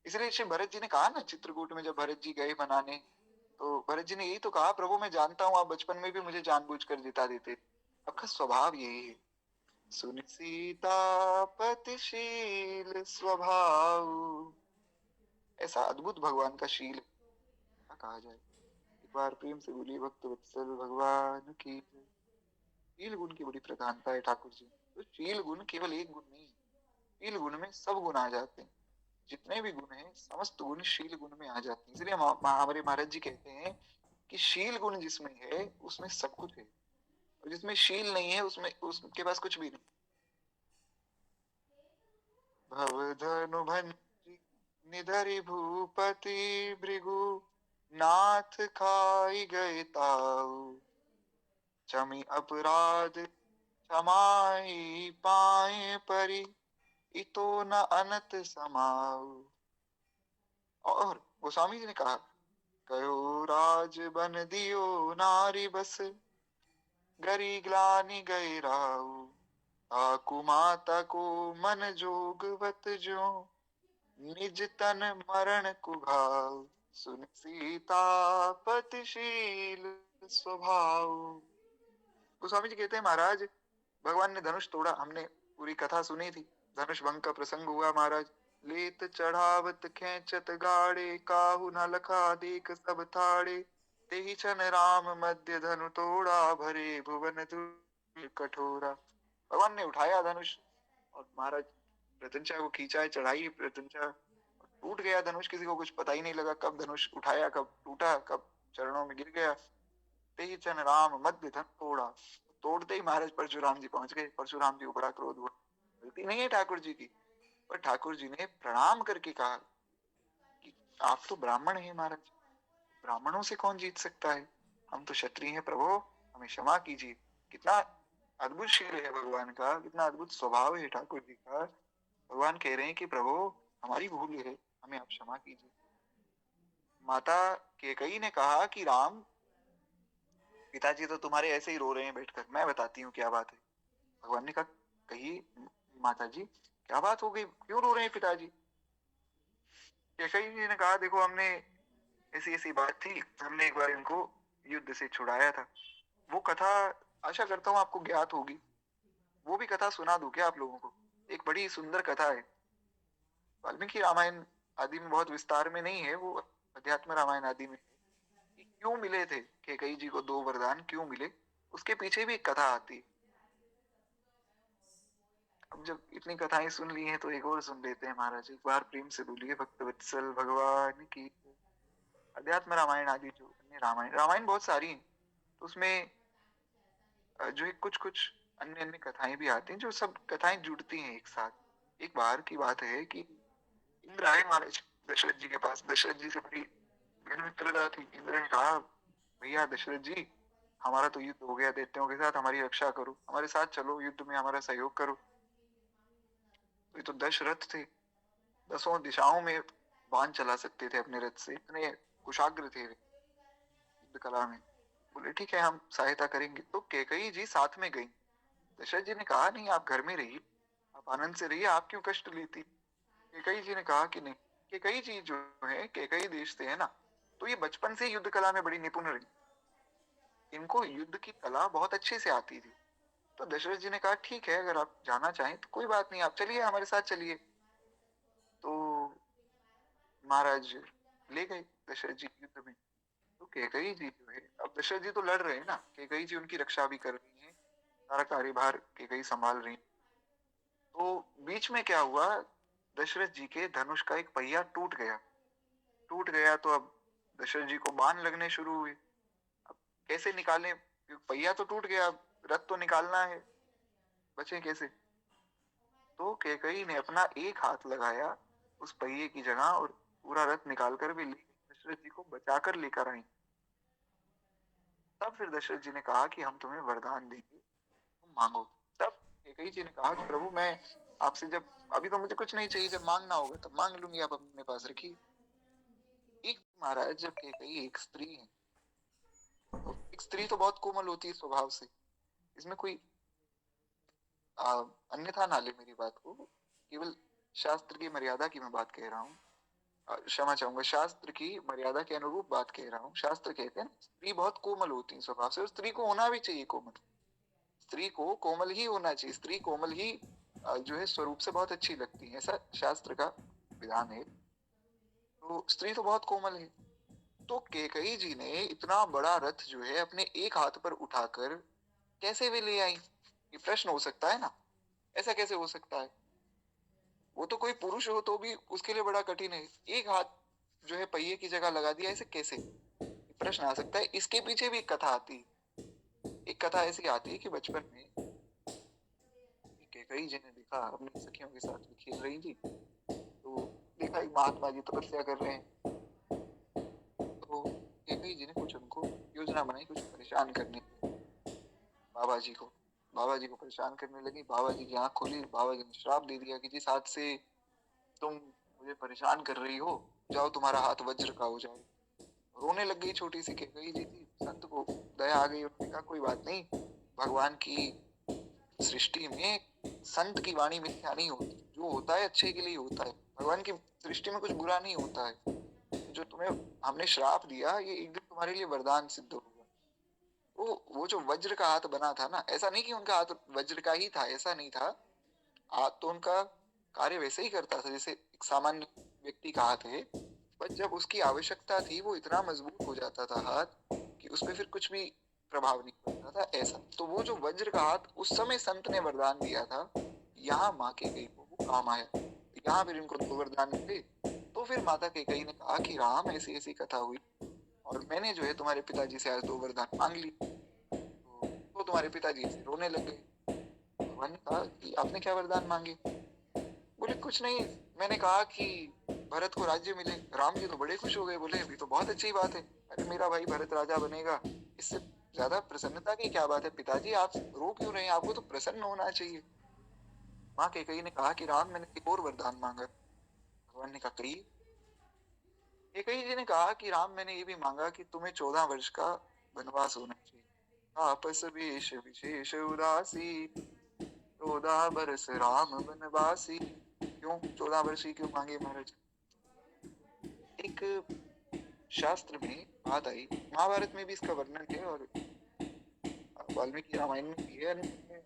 इसलिए श्री भरत जी ने कहा ना चित्रकूट में जब भरत जी गए बनाने, तो भरत जी ने यही तो कहा प्रभु मैं जानता हूँ आप बचपन में भी मुझे जानबूझकर जिता देते। आपका स्वभाव यही है, सुन सीतापतिशील स्वभाव, ऐसा अद्भुत भगवान का शील है, क्या कहा जाए। एक बार प्रेम से बोलिए भक्त वत्सल भगवान की जय। शील गुण की बड़ी प्रधानता है ठाकुर जी। तो शील गुण केवल एक गुण नहीं, शील गुण में सब गुण आ जाते हैं, जितने भी गुण हैं समस्त गुण शील गुण में आ जाते हैं। इसलिए हमारे महाराज जी कहते हैं कि शील गुण जिसमें है उसमें सब कुछ है, और जिसमें शील नहीं है उसमें उसके पास कुछ भी नहीं। भवधनु भंजी निधरि भूपति भृगु, नाथ खाई गए ताऊ, क्षमि अपराध क्षमाई पाए परी, इतो न अनत समाऊ। और गोस्वामी जी ने कहा कयो राज बन दियो नारी बस, गरी ग्लानि गए राऊ, आकु माता को मन जोगवत जो, निज तन मरण कुघाव, सुन सीतापतिशील स्वभाव। गोस्वामी जी कहते हैं महाराज भगवान ने धनुष तोड़ा, हमने पूरी कथा सुनी थी, धनुष भंग का प्रसंग हुआ महाराज। लेत चढ़ावत खेचत गाड़े, काहू न लखा देख सब थाड़े, तेहि छन राम मध्य धनु तोड़ा, भरे भुवन धूल कठोरा। भगवान ने उठाया धनुष और महाराज प्रत्यंचा को खींचा है, चढ़ाई प्रत्यंचा, टूट गया धनुष, किसी को कुछ पता ही नहीं लगा कब धनुष उठाया कब टूटा कब चरणों में गिर गया। तेहि चन राम मध्य धन तोड़ा, तोड़ते ही महाराज परशुराम जी पहुंच गए। परशुराम जी को बड़ा क्रोध हुआ, गलती नहीं है ठाकुर जी की, पर ठाकुर जी ने प्रणाम करके कहा कि आप तो ब्राह्मण हैं महाराज, ब्राह्मणों से कौन जीत सकता है, हम तो क्षत्रिय हैं प्रभु, हमें क्षमा कीजिए। कितना अद्भुत शील है भगवान का, कितना अद्भुत स्वभाव है ठाकुर जी का। भगवान कह रहे हैं कि प्रभु हमारी भूल है, हमें आप क्षमा कीजिए। माता कैकेयी ने कहा कि राम पिताजी तो तुम्हारे ऐसे ही रो रहे हैं बैठकर, मैं बताती हूँ क्या बात है। भगवान ने कहा कहिए माता जी क्या बात हो गई, क्यों रो रहे हैं पिताजी। कैकेयी जी ने कहा देखो हमने ऐसी ऐसी बात थी, हमने एक बार इनको युद्ध से छुड़ाया था, वो कथा आशा करता हूँ आपको ज्ञात होगी, वो भी कथा सुना दूं क्या आप लोगों को। एक बड़ी सुंदर कथा है, वाल्मीकि रामायण आदि में बहुत विस्तार में नहीं है, वो अध्यात्म रामायण आदि में है कि क्यों मिले थे कैकेयी जी को दो वरदान क्यों मिले, उसके पीछे भी एक कथा आती है। अब जब इतनी कथाएं सुन ली हैं तो एक और सुन लेते हैं महाराज, एक बार प्रेम से बोलिए भक्त वत्सल भगवान की। अध्यात्म रामायण आदि जो अन्य रामायण रामायण बहुत सारी हैं, तो उसमें जो है कुछ कुछ अन्य अन्य कथाएं भी आती हैं, जो सब कथाएं जुड़ती हैं एक साथ। एक बार की बात है कि इंद्र आए महाराज दशरथ जी के पास, दशरथ जी से बड़ी मित्रता थी। इंद्र ने कहा भैया दशरथ जी हमारा तो युद्ध हो गया दैत्यों के साथ, हमारी रक्षा करो, हमारे साथ चलो युद्ध में हमारा सहयोग करो। तो ये तो दशरथ थे, दसों दिशाओं में बाण चला सकते थे अपने रथ से, इतने कुशाग्र थे वे युद्ध कला में। बोले ठीक है हम सहायता करेंगे। तो कैकेयी जी साथ में गई। दशरथ जी ने कहा नहीं आप घर में रहिए, आप आनंद से रहिए, आप क्यों कष्ट लेती। कैकेयी जी ने कहा कि नहीं, कैकेयी जी जो है कैकेयी देश से है ना, तो ये बचपन से युद्ध कला में बड़ी निपुण रही, इनको युद्ध की कला बहुत अच्छे से आती थी। तो दशरथ जी ने कहा ठीक है अगर आप जाना चाहें तो कोई बात नहीं, आप चलिए हमारे साथ चलिए। तो महाराज ले गए दशरथ जी युद्ध में। तो कैकेयी जी जो है, अब दशरथ जी तो लड़ रहे हैं ना, कैकेयी जी उनकी रक्षा भी कर रही है, सारा कार्यभार कैकेयी संभाल रही। तो बीच में क्या हुआ, दशरथ जी के धनुष का एक पहिया टूट गया। टूट गया तो अब दशरथ जी को बाण लगने शुरू हुए। अब कैसे निकालें, पहिया तो टूट गया, अब रथ तो निकालना है, बचे कैसे। तो कैकेयी ने अपना एक हाथ लगाया उस पहिए की जगह और पूरा रथ निकाल कर भी दशरथ जी को बचाकर लेकर आई। तब फिर दशरथ जी ने कहा कि हम तुम्हें वरदान देंगे, तुम मांगो। तब कैकेयी जी ने कहा कि प्रभु मैं आपसे, जब अभी तो मुझे कुछ नहीं चाहिए, जब मांगना होगा तब मांग लूंगी, आप अपने पास रखिए। एक महाराज जब कैकेयी एक स्त्री है, तो एक स्त्री तो बहुत कोमल होती है स्वभाव से, इसमें कोई अन्यथा ना ले मेरी बात को, केवल शास्त्र की मर्यादा की मैं बात कह रहा हूँ, क्षमा चाहूंगा, शास्त्र की मर्यादा के अनुरूप बात कह रहा हूँ। शास्त्र कहते हैं स्त्री बहुत कोमल होती है स्वभाव से, और स्त्री को होना भी चाहिए कोमल, स्त्री को कोमल ही होना चाहिए, स्त्री कोमल ही जो है स्वरूप से बहुत अच्छी लगती है, ऐसा शास्त्र का विधान है। तो स्त्री तो बहुत कोमल है। तो कैकेयी जी ने इतना बड़ा रथ जो है अपने एक हाथ पर उठाकर कैसे वे ले आई, ये प्रश्न हो सकता है ना, ऐसा कैसे हो सकता है। वो तो कोई पुरुष हो तो भी उसके लिए बड़ा कठिन है, एक हाथ जो है पहिए की जगह लगा दिया, ऐसे कैसे, प्रश्न आ सकता है। इसके पीछे भी एक कथा आती है। एक कथा ऐसी आती है कि बचपन में कैकेयी जी ने देखा अपनी सखियों के साथ में खेल रही थी, तो देखा एक महात्मा जी तपस्या कर रहे हैं। तो कैकेयी जी ने कुछ उनको योजना बनाई, कुछ परेशान करने की बाबा जी को। बाबा जी को परेशान करने लगी, बाबा जी की आंख खोली, बाबा जी ने श्राप दे दिया कि जिस हाथ से तुम मुझे परेशान कर रही हो, जाओ तुम्हारा हाथ वज्र का हो जाए। रोने लग गई छोटी सी कैकेयी जी थी, संत को दया आ गई, उन्होंने कहा कोई बात नहीं, भगवान की सृष्टि में संत की वाणी मिथ्या नहीं होती, जो होता है अच्छे के लिए होता है, भगवान की सृष्टि में कुछ बुरा नहीं होता है, जो तुम्हें हमने श्राप दिया ये एक दिन तुम्हारे लिए वरदान सिद्ध होगा। वो जो वज्र का हाथ बना था ना, ऐसा नहीं कि उनका हाथ वज्र का ही था, ऐसा नहीं था, हाथ तो उनका कार्य वैसे ही करता था जैसे एक सामान्य व्यक्ति का हाथ है, पर जब उसकी आवश्यकता थी वो इतना मजबूत हो जाता था हाथ कि उसपे फिर कुछ भी प्रभाव नहीं पड़ता था, ऐसा। तो वो जो वज्र का हाथ उस समय संत ने वरदान दिया था, यहाँ माँ कैकेयी को वो काम आया, यहाँ फिर इनको दो वरदान मिले। तो फिर माता कैकेयी ने कहा कि राम ऐसी ऐसी कथा हुई और मैंने जो है तुम्हारे पिताजी से आज दो वरदान मांग ली। तो तुम्हारे पिताजी से रोने लग गए। भगवान ने कहा कि आपने क्या वरदान मांगे। बोले कुछ नहीं, मैंने कहा कि भरत को राज्य मिले। राम जी तो बड़े खुश हो गए, बोले अभी तो बहुत अच्छी बात है, अरे मेरा भाई भरत राजा बनेगा, इससे ज्यादा प्रसन्नता की क्या बात है। पिताजी आप रो क्यों रहे हैं, आपको तो प्रसन्न होना चाहिए। माँ कैकेयी ने कहा कि राम मैंने एक और वरदान मांगा। भगवान ने कहा कही। कैकेयी जी ने कहा कि राम मैंने ये भी मांगा कि तुम्हें 14 वर्ष का वनवास होना चाहिए, आपस वेश विशेष उदासी, 14 बरस राम वनवासी। क्यों 14 वर्ष ही क्यों मांगे महाराज। एक शास्त्र में बात आई, महाभारत में भी इसका वर्णन है और वाल्मीकि रामायण में भी है, अन्य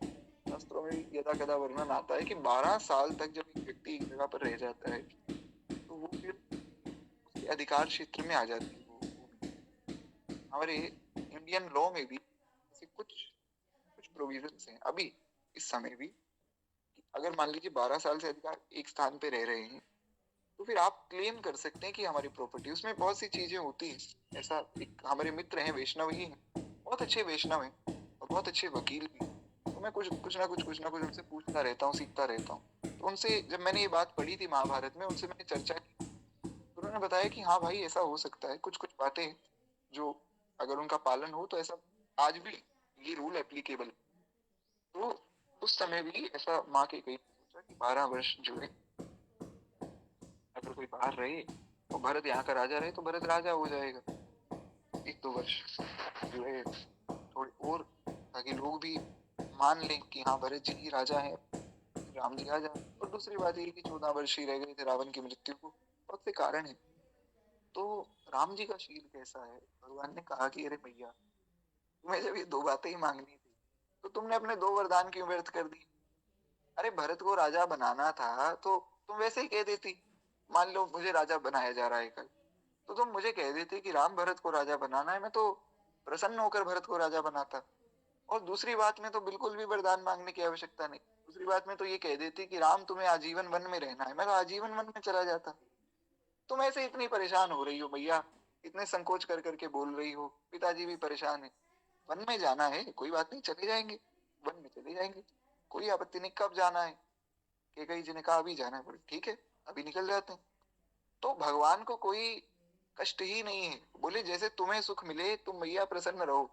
शास्त्रों में भी यदा कदा वर्णन आता है कि 12 साल तक जब एक व्यक्ति एक जगह पर रह जाता है तो वो फिर उसके अधिकार क्षेत्र में आ जाती है वो। हमारे इंडियन लॉ में भी ऐसे कुछ कुछ प्रोविजंस हैं अभी इस समय भी, अगर मान लीजिए 12 साल से अधिकार एक स्थान पे रह रहे हैं तो फिर आप क्लेम कर सकते हैं कि हमारी प्रॉपर्टी, उसमें बहुत सी चीजें होती हैं। ऐसा एक हमारे मित्र हैं, वैष्णव ही हैं, बहुत अच्छे वैष्णव हैं और बहुत अच्छे वकील भी हैं, तो मैं कुछ ना कुछ उनसे पूछता रहता हूँ, सीखता रहता हूँ। तो उनसे जब मैंने ये बात पढ़ी थी महाभारत में, उनसे मैंने चर्चा की तो उन्होंने बताया कि हाँ भाई ऐसा हो सकता है, कुछ कुछ बातें जो अगर उनका पालन हो तो ऐसा आज भी ये रूल एप्लीकेबल। तो उस समय भी ऐसा माँ के कई सोचा कि 12 वर्ष जो है अगर कोई बाहर रहे और भरत यहाँ का राजा रहे तो भरत राजा हो जाएगा 1-2 वर्ष जो है थोड़े और, ताकि लोग भी मान लें कि हाँ भरत जी ही राजा है, राम जी आ जाए। और दूसरी बात ये कि 14 वर्ष ही रह गए थे रावण की मृत्यु को, बहुत से कारण है। तो राम जी का शील कैसा है? भगवान ने कहा कि अरे भैया, तुम्हें जब ये 2 बातें ही मांगनी थी तो तुमने अपने 2 वरदान क्यों व्यर्थ कर दी? अरे भरत को राजा बनाना था तो तुम वैसे ही कह देती, मान लो मुझे राजा बनाया जा रहा है कल, तो तुम मुझे कह देते कि राम भरत को राजा बनाना है, मैं तो प्रसन्न होकर भरत को राजा बनाता। और दूसरी बात में तो बिल्कुल भी वरदान मांगने की आवश्यकता नहीं, दूसरी बात में तो ये कह देती कि राम तुम्हें आजीवन वन में रहना है, मैं तो आजीवन वन में चला जाता। तुम ऐसे इतनी परेशान हो रही हो भैया, इतने संकोच कर करके बोल रही हो, पिताजी भी परेशान है, वन में जाना है कोई बात नहीं, चले जाएंगे, वन में चले जाएंगे, कोई आपत्ति नहीं। कब जाना है? कैकेयी जी ने कहा अभी जाना है। बोले ठीक है, अभी निकल जाते हैं। तो भगवान को कोई कष्ट ही नहीं है। बोले जैसे तुम्हें सुख मिले तुम भैया प्रसन्न रहो,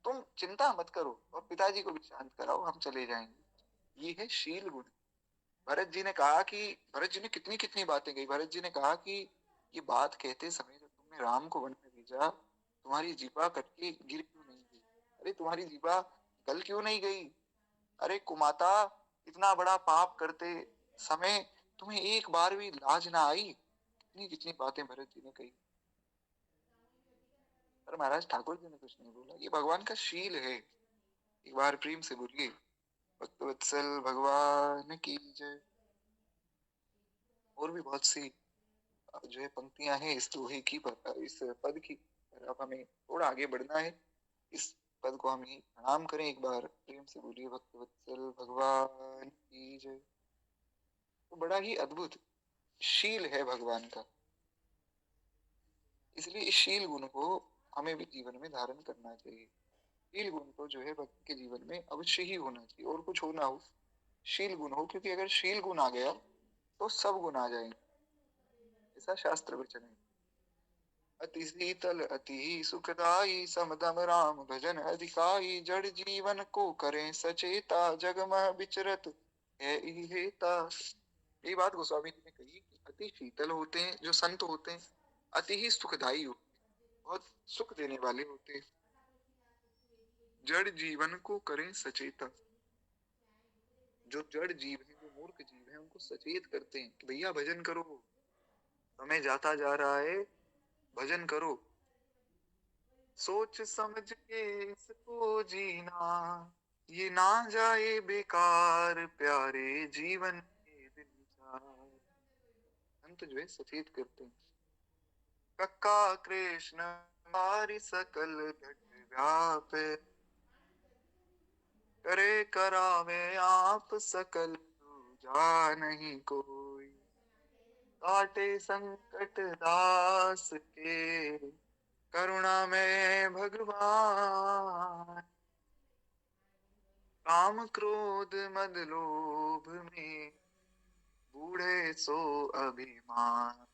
तुम चिंता मत करो, और पिताजी को भी शांत कराओ, हम चले जाएंगे। ये है शील गुण। भरत जी ने कहा कि, भरत जी ने कितनी कितनी बातें कही। भरत जी ने कहा कि ये बात कहते समय जब तुमने राम को वन में भेजा, तुम्हारी जीवा कटके गिर क्यों नहीं गई? अरे तुम्हारी जीवा गल क्यों नहीं गई? अरे कुमाता, इतना बड़ा पाप करते समय तुम्हें एक बार भी लाज ना आई? कितनी कितनी बातें भरत जी ने कही, पर महाराज ठाकुर जी ने कुछ नहीं बोला। ये भगवान का शील है। एक बार प्रेम से बोलिए भक्तवत्सल भगवान की जय। और भी बहुत सी जो है पंक्तियां हैं इस दोहे की, इस पद की, पर अब हमें थोड़ा आगे बढ़ना है। इस पद को हम ही प्रणाम करें। एक बार प्रेम से बोलिए भक्तवत्सल भगवान की जय। तो बड़ा ही अद्भुत शील है भगवान का, इसलिए इस शील गुण को हमें भी जीवन में धारण करना चाहिए। शील गुण तो जो है भक्त के जीवन में अवश्य ही होना चाहिए, और कुछ हो ना हो, शील गुण हो, क्योंकि अगर शील गुण आ गया तो सब गुण आ जाएंगे, ऐसा शास्त्र वचन है। अति शीतल अति सुखदाई समदम राम भजन अधिकाई, जड़ जीवन को करें सचेता, जग मह विचरत है हेता। ये बात गोस्वामी जी ने कही कि अति शीतल होते हैं जो संत होते हैं, अति ही सुखदाई होते हैं, बहुत सुख देने वाले होते हैं। जड़ जीवन को करें सचेता, जो जड़ जीव है, जो मूर्ख जीव है, उनको सचेत करते हैं कि भैया भजन करो, समय जाता जा रहा है, भजन करो, सोच समझ के इसको जीना, ये ना जाए बेकार, प्यारे जीवन के दिन चार। संत जो है सचेत करते हैं। कक्का कृष्ण हमारी सकल घट व्याप, करे करावे आप सकल जा नहीं कोई, काटे संकट दास के, करुणा में भगवान, काम क्रोध मद लोभ में, बूढ़े सो अभिमान,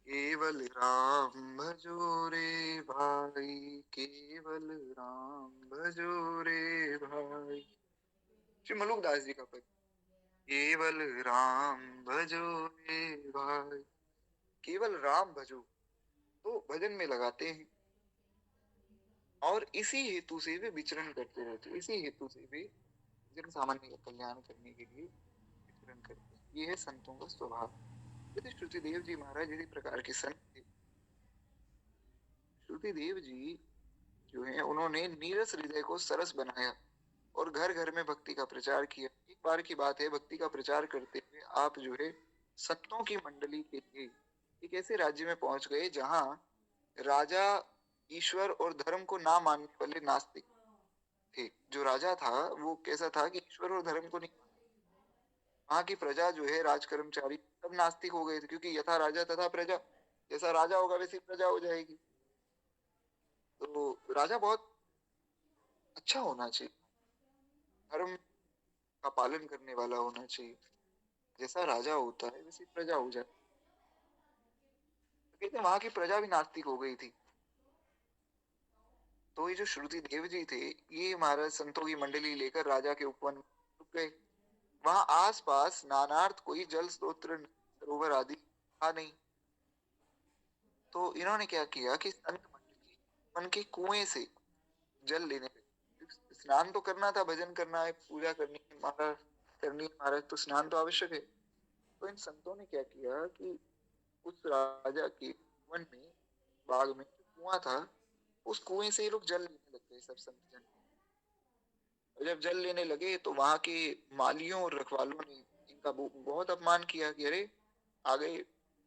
केवल राम भजो रे भाई, केवल राम भजो रे भाई। श्री मलुकदास जी का पद, केवल राम भजो रे भाई, केवल राम भजो, तो भजन में लगाते हैं, और इसी हेतु से वे विचरण करते रहते, इसी हेतु से वे जन सामान्य का कल्याण करने के लिए विचरण करते हैं। ये है संतों का स्वभाव। यदि श्रुति देव जी महाराज इसी प्रकार के संत थे। श्रुति देव जी जो है उन्होंने नीरस हृदय को सरस बनाया और घर घर में भक्ति का प्रचार किया। एक बार की बात है, भक्ति का प्रचार करते हुए आप जो है संतों की मंडली के लिए एक ऐसे राज्य में पहुंच गए जहां राजा ईश्वर और धर्म को ना मानने वाले नास्तिक थे। जो राजा था वो कैसा था कि ईश्वर और धर्म को नहीं, वहां की प्रजा जो है राज कर्मचारी सब नास्तिक हो गए थे, क्योंकि यथा राजा तथा प्रजा, जैसा राजा होगा वैसी प्रजा हो जाएगी। तो राजा बहुत अच्छा होना चाहिए, धर्म का पालन करने वाला होना चाहिए, जैसा राजा होता है वैसी प्रजा हो जाती। तो कहते हैं वहां की प्रजा भी नास्तिक हो गई थी। तो ये जो श्रुति देव जी थे, ये महाराज संतों की मंडली लेकर राजा के उपवन रुक गए। वहां आस पास नानार्थ कोई जल स्त्रोत्र सरोवर आदि था नहीं। तो इन्होंने क्या किया कि संत मंडली उनके कुएं से जल लेने लगे। स्नान तो करना था, भजन करना है, पूजा करनी है महाराज, करनी है महाराज, तो स्नान तो आवश्यक है। तो इन संतों ने क्या किया कि उस राजा के वन में, बाग में जो कुआं था, उस कुएं से ये लोग जल लेने लग गए सब संत जन। और जब जल लेने लगे तो वहां के मालियों और रखवालों ने इनका बहुत अपमान किया कि अरे आ गए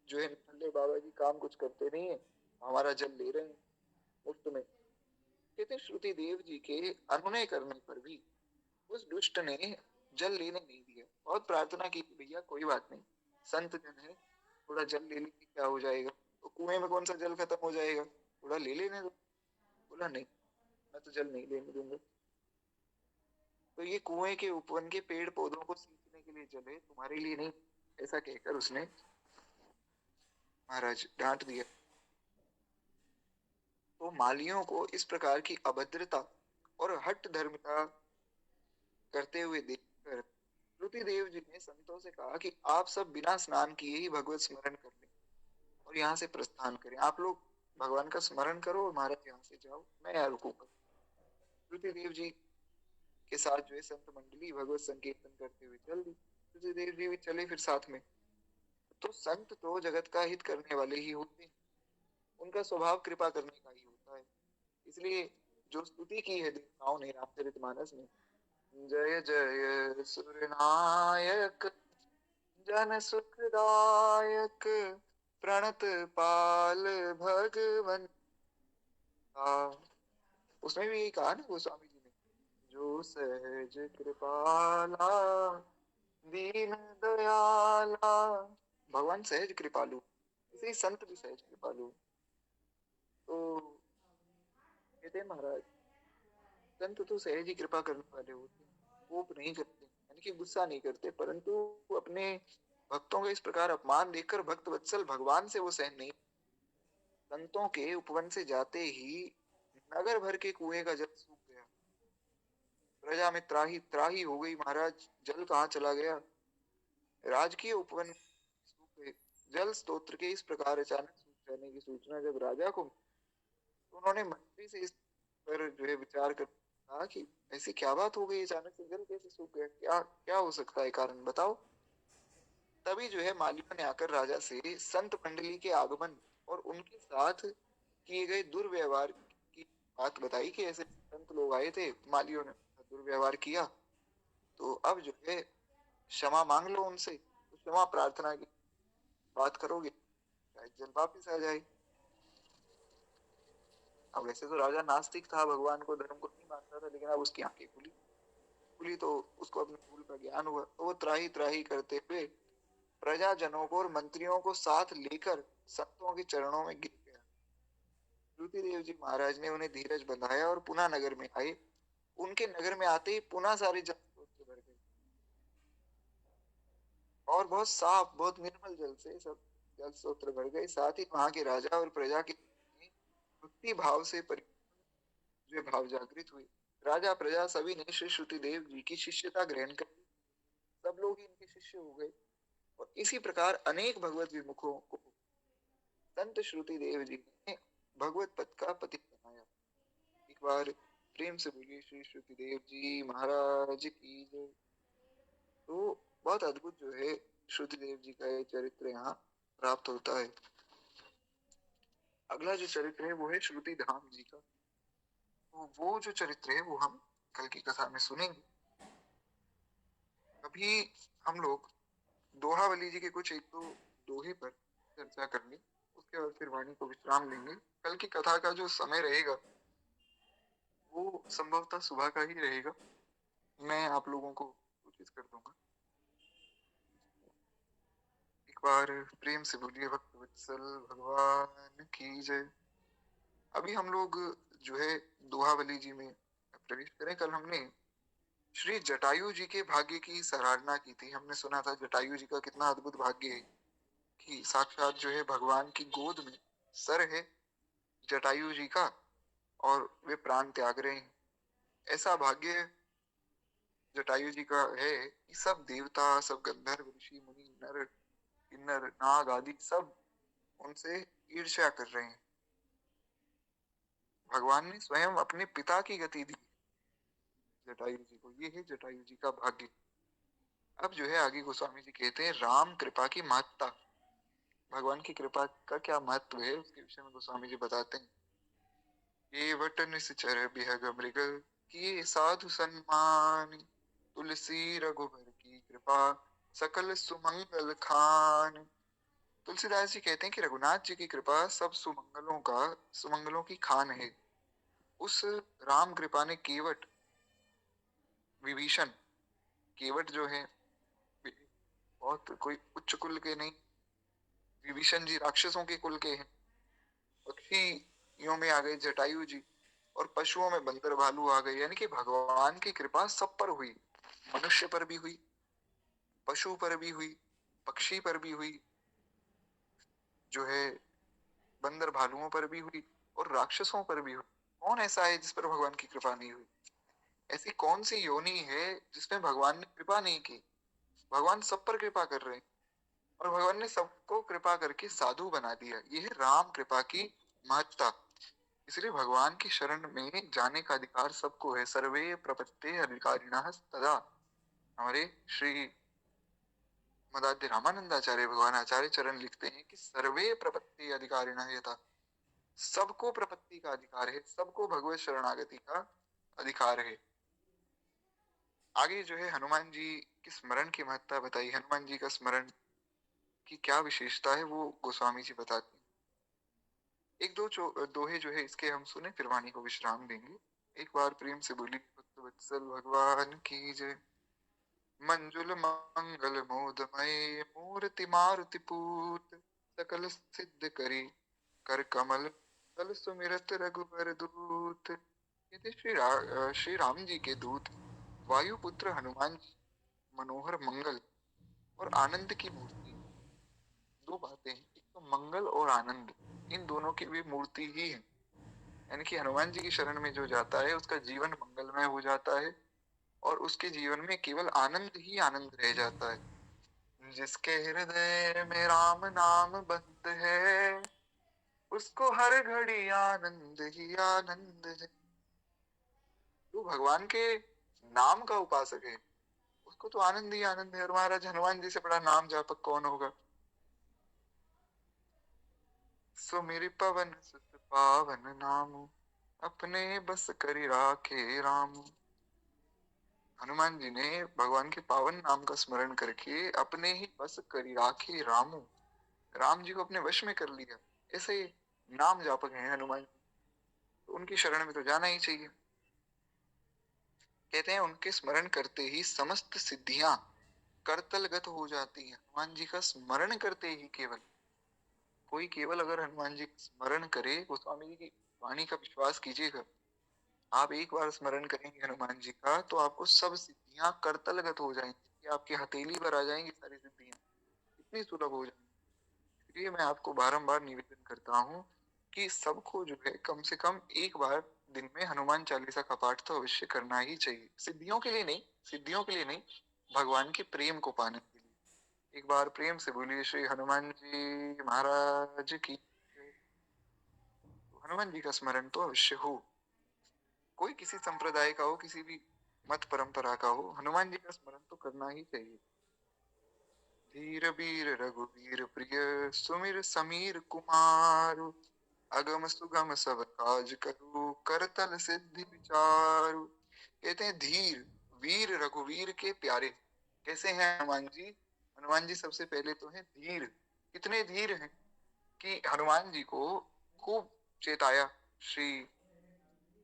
जो है नल्ले बाबा जी, काम कुछ करते नहीं है, हमारा जल ले रहे हैं मुफ्त में। कहते श्रुति देव जी के अनुनय करने पर भी उस दुष्ट ने जल लेने नहीं दिया। बहुत प्रार्थना की कि भैया कोई बात नहीं, संत जन है, थोड़ा जल ले लेंगे, क्या हो जाएगा, तो कुएं में कौन सा जल खत्म हो जाएगा, थोड़ा ले लेने दो। बोला नहीं, मैं तो जल नहीं लेने दूंगा। तो ये कुएं के उपवन के पेड़ पौधों को सींचने के लिए जल है, तुम्हारे लिए नहीं, ऐसा कहकर उसने महाराज डांट दिया। तो मालियों को इस प्रकार की अभद्रता और हठ धर्मिता करते हुए देखकर श्रुति देव जी ने संतों से कहा कि आप सब बिना स्नान किए ही भगवत स्मरण कर लें और यहाँ से प्रस्थान करें। आप लोग भगवान का स्मरण करो और महाराज यहाँ से जाओ, मैं यहाँ रुकूंगा। श्रुति देव जी के साथ जो है संत मंडली भगवत संकीर्तन करते हुए चल दी। श्रुति देव जी भी चले फिर साथ में। तो संत तो जगत का हित करने वाले ही होते हैं, उनका स्वभाव कृपा करने का ही होता है। इसलिए जो स्तुति की है देवताओं ने रामचरितमानस में, जय जय सुरनायक जन सुखदायक प्रणत पाल भगवन, उसमें भी यही कहा ना गोस्वामी जी ने, जो सहज कृपाला दीन दयाला। भगवान सहज कृपालु, इसे संत भी सहज कृपालु। तो कहते हैं महाराज संत तो सहज ही कृपा करने वाले होते हैं, कोप नहीं करते, यानी कि गुस्सा नहीं करते, परंतु अपने भक्तों का इस प्रकार अपमान देखकर भक्त वत्सल भगवान से वो सहन नहीं। संतों के उपवन से जाते ही नगर भर के कुएं का जल सूख गया। प्रजा में त्राही त्राही हो गई, महाराज जल कहाँ चला गया। राजकीय उपवन सूख गए। जल स्तोत्र के इस प्रकार अचानक सूख जाने की सूचना जब राजा को मिली, तो उन्होंने मंत्री से इस पर जो है विचार कर कहा कि ऐसी क्या बात हो गई, अचानक से जल कैसे सूख गया, क्या क्या हो सकता है, कारण बताओ। तभी जो है मालियों ने आकर राजा से संत मंडली के आगमन और उनके साथ किए गए दुर्व्यवहार की बात बताई कि ऐसे संत लोग आए थे, मालियों ने दुर्व्यवहार किया, तो अब जो है क्षमा मांग लो उनसे। तो क्षमा प्रार्थना की बात करोगे शायद जल वापिस आ जाए। अब वैसे तो राजा नास्तिक था, भगवान को धर्म को नहीं मानता था, लेकिन अब उसकी आंखें खुली खुली तो उसको अपने भूल का ज्ञान हुआ। तो वो त्राही त्राही करते हुए प्रजाजनों को और मंत्रियों को साथ लेकर संतों के चरणों में गिर गया। श्रुति देव जी महाराज ने उन्हें धीरज बंधाया और पुनः नगर में आए। उनके नगर में आते ही पुनः सारे जल स्रोत से भर गए और बहुत साफ बहुत निर्मल जल से सब जल स्रोत भर गए। साथ ही वहां के राजा और प्रजा के भक्ति भाव से जो भाव जागृत हुए। राजा प्रजा सभी ने श्री श्रुति देव जी की शिष्यता ग्रहण कर ली, सब लोग ही इनके शिष्य हो गए। और इसी प्रकार अनेक भगवत विमुखों को संत श्रुति देव जी ने भगवत पद का पति बनाया। एक बार प्रेम से बोलिए श्री श्रुति देव जी महाराज की जय। तो बहुत अद्भुत जो है श्रुति देव जी का ये चरित्र यहाँ प्राप्त होता है। अगला जो चरित्र है वो है श्रुति धाम जी का। तो वो जो चरित्र है वो हम कल की कथा में सुनेंगे। अभी हम लोग दोहावली जी के कुछ एक दो दोहे पर चर्चा करनी, उसके बाद फिर वाणी को विश्राम लेंगे। कल की कथा का जो समय रहेगा वो संभवतः सुबह का ही रहेगा, मैं आप लोगों को सूचित कर दूंगा। एक बार प्रेम से बोलिए भक्त वत्सल भगवान की जय। अभी हम लोग जो है दोहावली जी में प्रवेश करें। कल हमने श्री जटायु जी के भाग्य की सराहना की थी। हमने सुना था जटायु जी का कितना अद्भुत भाग्य है कि साक्षात जो है भगवान की गोद में सर है जटायु जी का और वे प्राण त्याग रहे हैं। ऐसा भाग्य जटायु जी का है कि सब देवता, सब गंधर्व, ऋषि मुनि, नर किन्नर नाग आदि सब उनसे ईर्ष्या कर रहे हैं। भगवान ने स्वयं अपने पिता की गति दी जटायु जी को, ये है जटायु जी का भाग्य। अब जो है आगे गोस्वामी जी कहते हैं राम कृपा की महत्ता, भगवान की कृपा का क्या महत्व है उसके विषय में गोस्वामी जी बताते हैं। केवट निश्चर बिहग मृग किए साधु सम्मान, तुलसी रघुबर की कृपा सकल सुमंगल खान। तुलसीदास जी कहते हैं कि रघुनाथ जी की कृपा सब सुमंगलों की खान है। उस राम कृपा ने केवट विभीषण, केवट जो है बहुत कोई उच्च कुल के नहीं, विभीषण जी राक्षसों के कुल के हैं। पक्षियों में आ गए जटायु जी, और पशुओं में बंदर भालू आ गए। यानी कि भगवान की कृपा सब पर हुई, मनुष्य पर भी हुई, पशु पर भी हुई, पक्षी पर भी हुई, जो है बंदर भालुओं पर भी हुई, और राक्षसों पर भी हुई। कौन ऐसा है जिस पर भगवान की कृपा नहीं हुई? ऐसी कौन सी योनि है जिसमें भगवान ने कृपा नहीं की? भगवान सब पर कृपा कर रहे हैं, और भगवान ने सबको कृपा करके साधु बना दिया। ये है राम कृपा की महत्ता। इसलिए भगवान की शरण में जाने का अधिकार सबको है। सर्वे प्रपत्ते अधिकारिणः तदा। हमारे श्री मदाद्य रामानंदाचार्य भगवान आचार्य चरण लिखते हैं कि सर्वे प्रपत्ति अधिकारिणः यथा, सबको प्रपत्ति का अधिकार है, सबको भगवत शरणागति का अधिकार है। आगे जो है हनुमान जी के स्मरण की महत्ता बताई। हनुमान जी का स्मरण की क्या विशेषता है वो गोस्वामी जी बताते हैं। एक दो दोहे जो है इसके हम सुने, फिर वाणी को विश्राम देंगे। एक बार प्रेम से बोली भक्त वत्सल भगवान की जय। मंजुल मंगल मोदमय मूर्ति मारुति पूत, सकल सिद्ध करी कर कमल तल सुमिरत रघुबर दूत। ये थे श्री राम जी के दूत वायुपुत्र हनुमान जी, मनोहर मंगल और आनंद की मूर्ति। दो बातें हैं, एक तो मंगल और आनंद, इन दोनों की भी मूर्ति ही है। यानी कि हनुमान जी की शरण में जो जाता है उसका जीवन मंगलमय हो जाता है, और उसके जीवन में केवल आनंद ही आनंद रह जाता है। जिसके हृदय में राम नाम बंद है, उसको हर घड़ी आनंद ही आनंद है। जो भगवान के नाम का उपासक है उसको तो आनंद ही आनंद है। और महाराज हनुमान जी से बड़ा नाम जापक कौन होगा? सो मेरे पवन सुत पावन नाम, अपने बस करी राखे राम। हनुमान जी ने भगवान के पावन नाम का स्मरण करके अपने ही बस करी राखे रामू, राम जी को अपने वश में कर लिया। ऐसे नाम जापक हैं हनुमान जी, तो उनकी शरण में तो जाना ही चाहिए। कहते हैं उनके स्मरण करते ही समस्त सिद्धियां करतलगत हो जाती हैं। हनुमान जी का स्मरण करते ही केवल, कोई केवल अगर हनुमान जी का स्मरण करे, गोस्वामी जी की वाणी का विश्वास कीजिएगा, आप एक बार स्मरण करेंगे हनुमान जी का तो आपको सब सिद्धियां करतलगत हो जाएंगी, आपकी हथेली पर आ जाएंगी सारी सिद्धियां, इतनी सुलभ हो जाएंगी। इसलिए मैं आपको बारंबार निवेदन करता हूँ कि सबको जो है कम से कम एक बार दिन में हनुमान चालीसा का पाठ तो अवश्य करना ही चाहिए। सिद्धियों के लिए नहीं, सिद्धियों के लिए नहीं, भगवान के प्रेम को पाने के लिए। एक बार प्रेम से बोलिए श्री हनुमान जी महाराज की जय। तो हनुमान जी का स्मरण तो अवश्य हो, कोई किसी संप्रदाय का हो, किसी भी मत परंपरा का हो, हनुमान जी का स्मरण तो करना ही चाहिए। धीर वीर रघुवीर प्रिय सुमिर समीर कुमार, अगम सुगम सब काज करू करतल सिद्धि विचारु। कहते हैं धीर वीर रघुवीर के प्यारे। कैसे हैं हनुमान जी? हनुमान जी सबसे पहले तो हैं धीर। कितने धीर हैं कि हनुमान जी को खूब चेताया श्री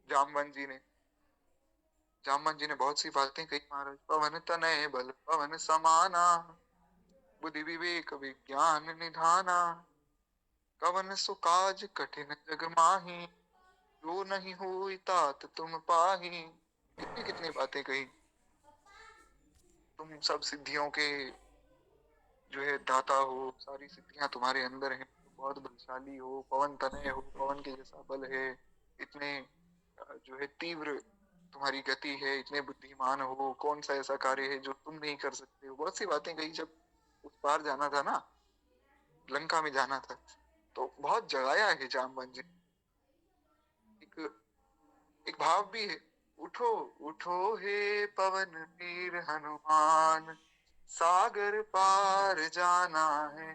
जामवन जी ने। जामवन जी ने बहुत सी बातें कही महाराज। पवन तनय बल पवन समाना, बुद्धि विवेक विज्ञान निधाना, कवन सुकाज कठिन जग माही, जो नहीं हुई तात तुम पाही। कितनी कितनी बातें कही। तुम सब सिद्धियों के जो है दाता हो, सारी सिद्धियां तुम्हारे अंदर हैं, तुम बहुत बलशाली हो, पवन तनय हो, पवन के जैसा बल है, इतने जो है तीव्र तुम्हारी गति है, इतने बुद्धिमान हो, कौन सा ऐसा कार्य है जो तुम नहीं कर सकते हो। बहुत सी बातें कही। जब उस पार जाना था ना, लंका में जाना था, तो बहुत जगाया है जामवंत जी। एक एक भाव भी है, उठो उठो हे पवन वीर हनुमान, सागर पार जाना है।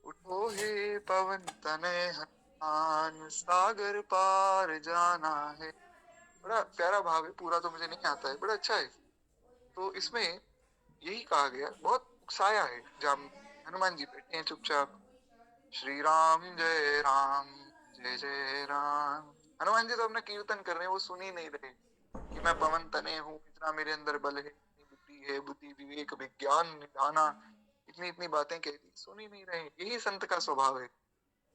उठो हे पवन तनय हनुमान, सागर पार जाना है। बड़ा प्यारा भाव है, पूरा तो मुझे नहीं आता है, बड़ा अच्छा है। तो इसमें यही कहा गया, बहुत उकसाया है। जाम हनुमान जी बैठे हैं चुपचाप, श्री राम जय राम, जय जय राम। हनुमान जी तो अपना कीर्तन कर रहे हैं, वो सुन ही नहीं रहे कि मैं पवन तने हूँ, इतना मेरे अंदर बल है, इतनी बुद्धि है, बुद्धि विवेक विज्ञान निधाना, इतनी इतनी बातें कह दी, सुन ही नहीं रहे। यही संत का स्वभाव है।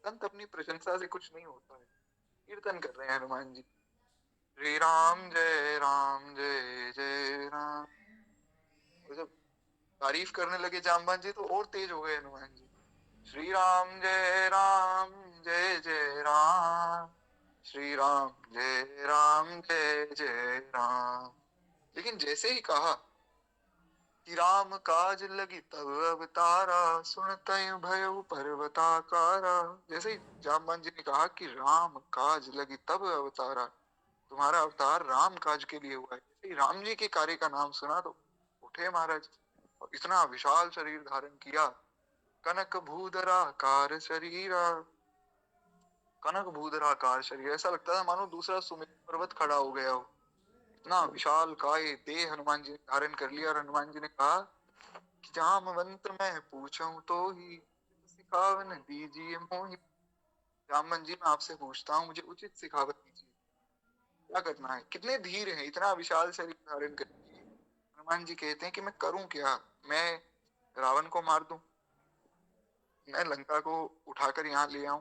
संत अपनी प्रशंसा से कुछ नहीं होता है। कीर्तन कर रहे हैं हनुमान जी, श्री राम जय जय राम। और जब तारीफ करने लगे जामवान जी तो और तेज हो गए हनुमान जी, श्री राम जय जय राम, श्री राम जय जय राम। लेकिन जैसे ही कहा कि राम काज लगी तब अवतारा, सुनतयु भयउ पर्वताकारा। जैसे ही जामवान जी ने कहा कि राम काज लगी तब अवतारा, तुम्हारा अवतार राम काज के लिए हुआ है, जैसे ही राम जी के कार्य का नाम सुना तो उठे महाराज और इतना विशाल शरीर धारण किया। कनक भूधराकार शरीरा, कनक भूधराकार शरीर, ऐसा लगता था मानो दूसरा सुमेरु पर्वत खड़ा हो गया हो। इतना विशाल काय देह हनुमान जी ने धारण कर लिया। और हनुमान जी ने कहा कि जामवंत मैं पूछूं तो ही, सिखावन दीजिए मोहि। जामवंत जी मैं आपसे पूछता हूँ, मुझे उचित सिखावत दीजिए, क्या करना है। कितने धीर हैं, इतना विशाल शरीर धारण कर लिए। हनुमान जी कहते हैं कि मैं करूं क्या, मैं रावण को मार दूं, मैं लंका को उठाकर यहाँ ले आऊं,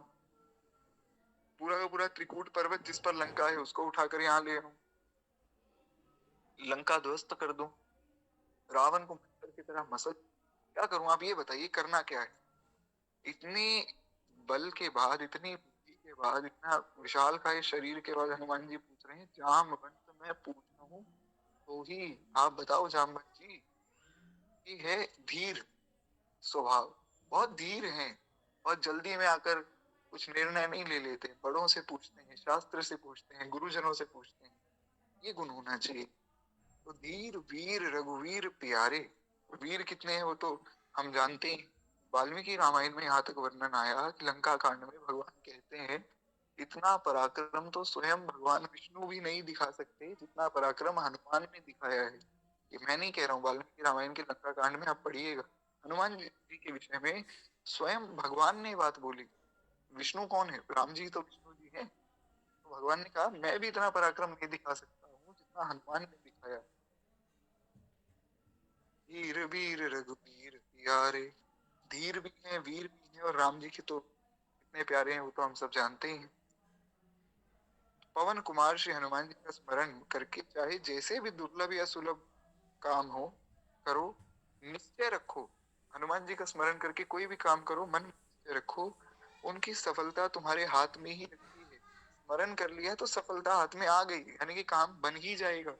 पूरा का पूरा त्रिकूट पर्वत जिस पर लंका है उसको उठाकर यहाँ ले आऊं, लंका ध्वस्त कर दूं, रावण को मंत्र की तरह मसल, क्या करूं, आप ये बताइए करना क्या है। इतनी बल के बाद, इतनी बुद्धि के बाद, इतना विशाल का शरीर के बाद हनुमान जी पूछ रहे हैं जामवंत मैं पूछता हूँ तो ही, आप बताओ जामवंत जी। ये है धीर स्वभाव, बहुत धीर हैं, बहुत जल्दी में आकर कुछ निर्णय नहीं ले लेते, बड़ों से पूछते हैं, शास्त्र से पूछते हैं, गुरुजनों से पूछते हैं, ये गुण होना चाहिए। तो धीर वीर रघुवीर प्यारे, वीर कितने हैं वो तो हम जानते हैं। वाल्मीकि रामायण में यहाँ तक वर्णन आया कि लंका कांड में भगवान कहते हैं इतना पराक्रम तो स्वयं भगवान विष्णु भी नहीं दिखा सकते जितना पराक्रम हनुमान ने दिखाया है। ये मैं नहीं कह रहा हूँ, वाल्मीकि रामायण के लंका कांड में आप पढ़िएगा, हनुमान जी के विषय में स्वयं भगवान ने बात बोली। विष्णु कौन है, राम जी तो विष्णु जी हैं। तो भगवान ने कहा मैं भी इतना पराक्रम नहीं दिखा सकता हूँ जितना हनुमान ने दिखाया। धीर वीर रघुवीर प्यारे, धीर भी हैं, वीर भी हैं, और राम जी के तो कितने प्यारे हैं वो तो हम सब जानते ही हैं। पवन कुमार श्री हनुमान जी का स्मरण करके चाहे जैसे भी दुर्लभ या सुलभ काम हो करो, निश्चय रखो। हनुमान जी का स्मरण करके कोई भी काम करो, मन में निश्चय रखो, उनकी सफलता तुम्हारे हाथ में ही रखी है। स्मरण कर लिया तो सफलता हाथ में आ गई, यानी कि काम बन ही जाएगा।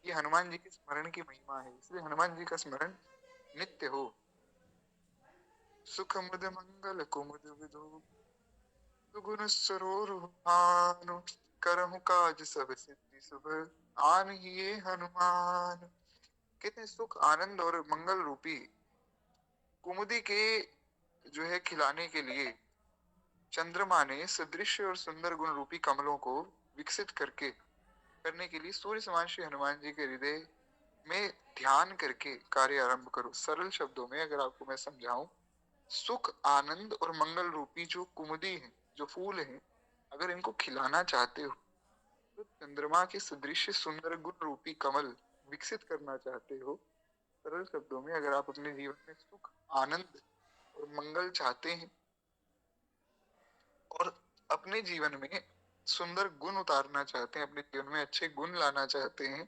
ये हनुमान जी के स्मरण की महिमा है, इसलिए हनुमान जी का स्मरण नित्य हो। सुख मुद मंगल कुमुद विदु, सुगुन सरोरुहानु, करहु काज सब सिद्धि सुभ, आन ये हनुमान। कहते हैं सुख आनंद और मंगल रूपी कुमुदी के जो है खिलाने के लिए चंद्रमा ने सदृश्य और सुंदर गुण रूपी कमलों को विकसित करके करने के लिए सूर्य समान श्री हनुमान जी के हृदय में ध्यान करके कार्य आरंभ करो। सरल शब्दों में अगर आपको मैं समझाऊं, सुख आनंद और मंगल रूपी जो कुमुदी है, जो फूल है, अगर इनको खिलाना चाहते हो तो चंद्रमा के सदृश सुंदर गुण रूपी कमल विकसित करना चाहते हो। सरल शब्दों में अगर आप अपने जीवन में सुख आनंद और मंगल चाहते हैं और अपने जीवन में सुंदर गुण उतारना चाहते हैं, अपने जीवन में अच्छे गुण लाना चाहते हैं,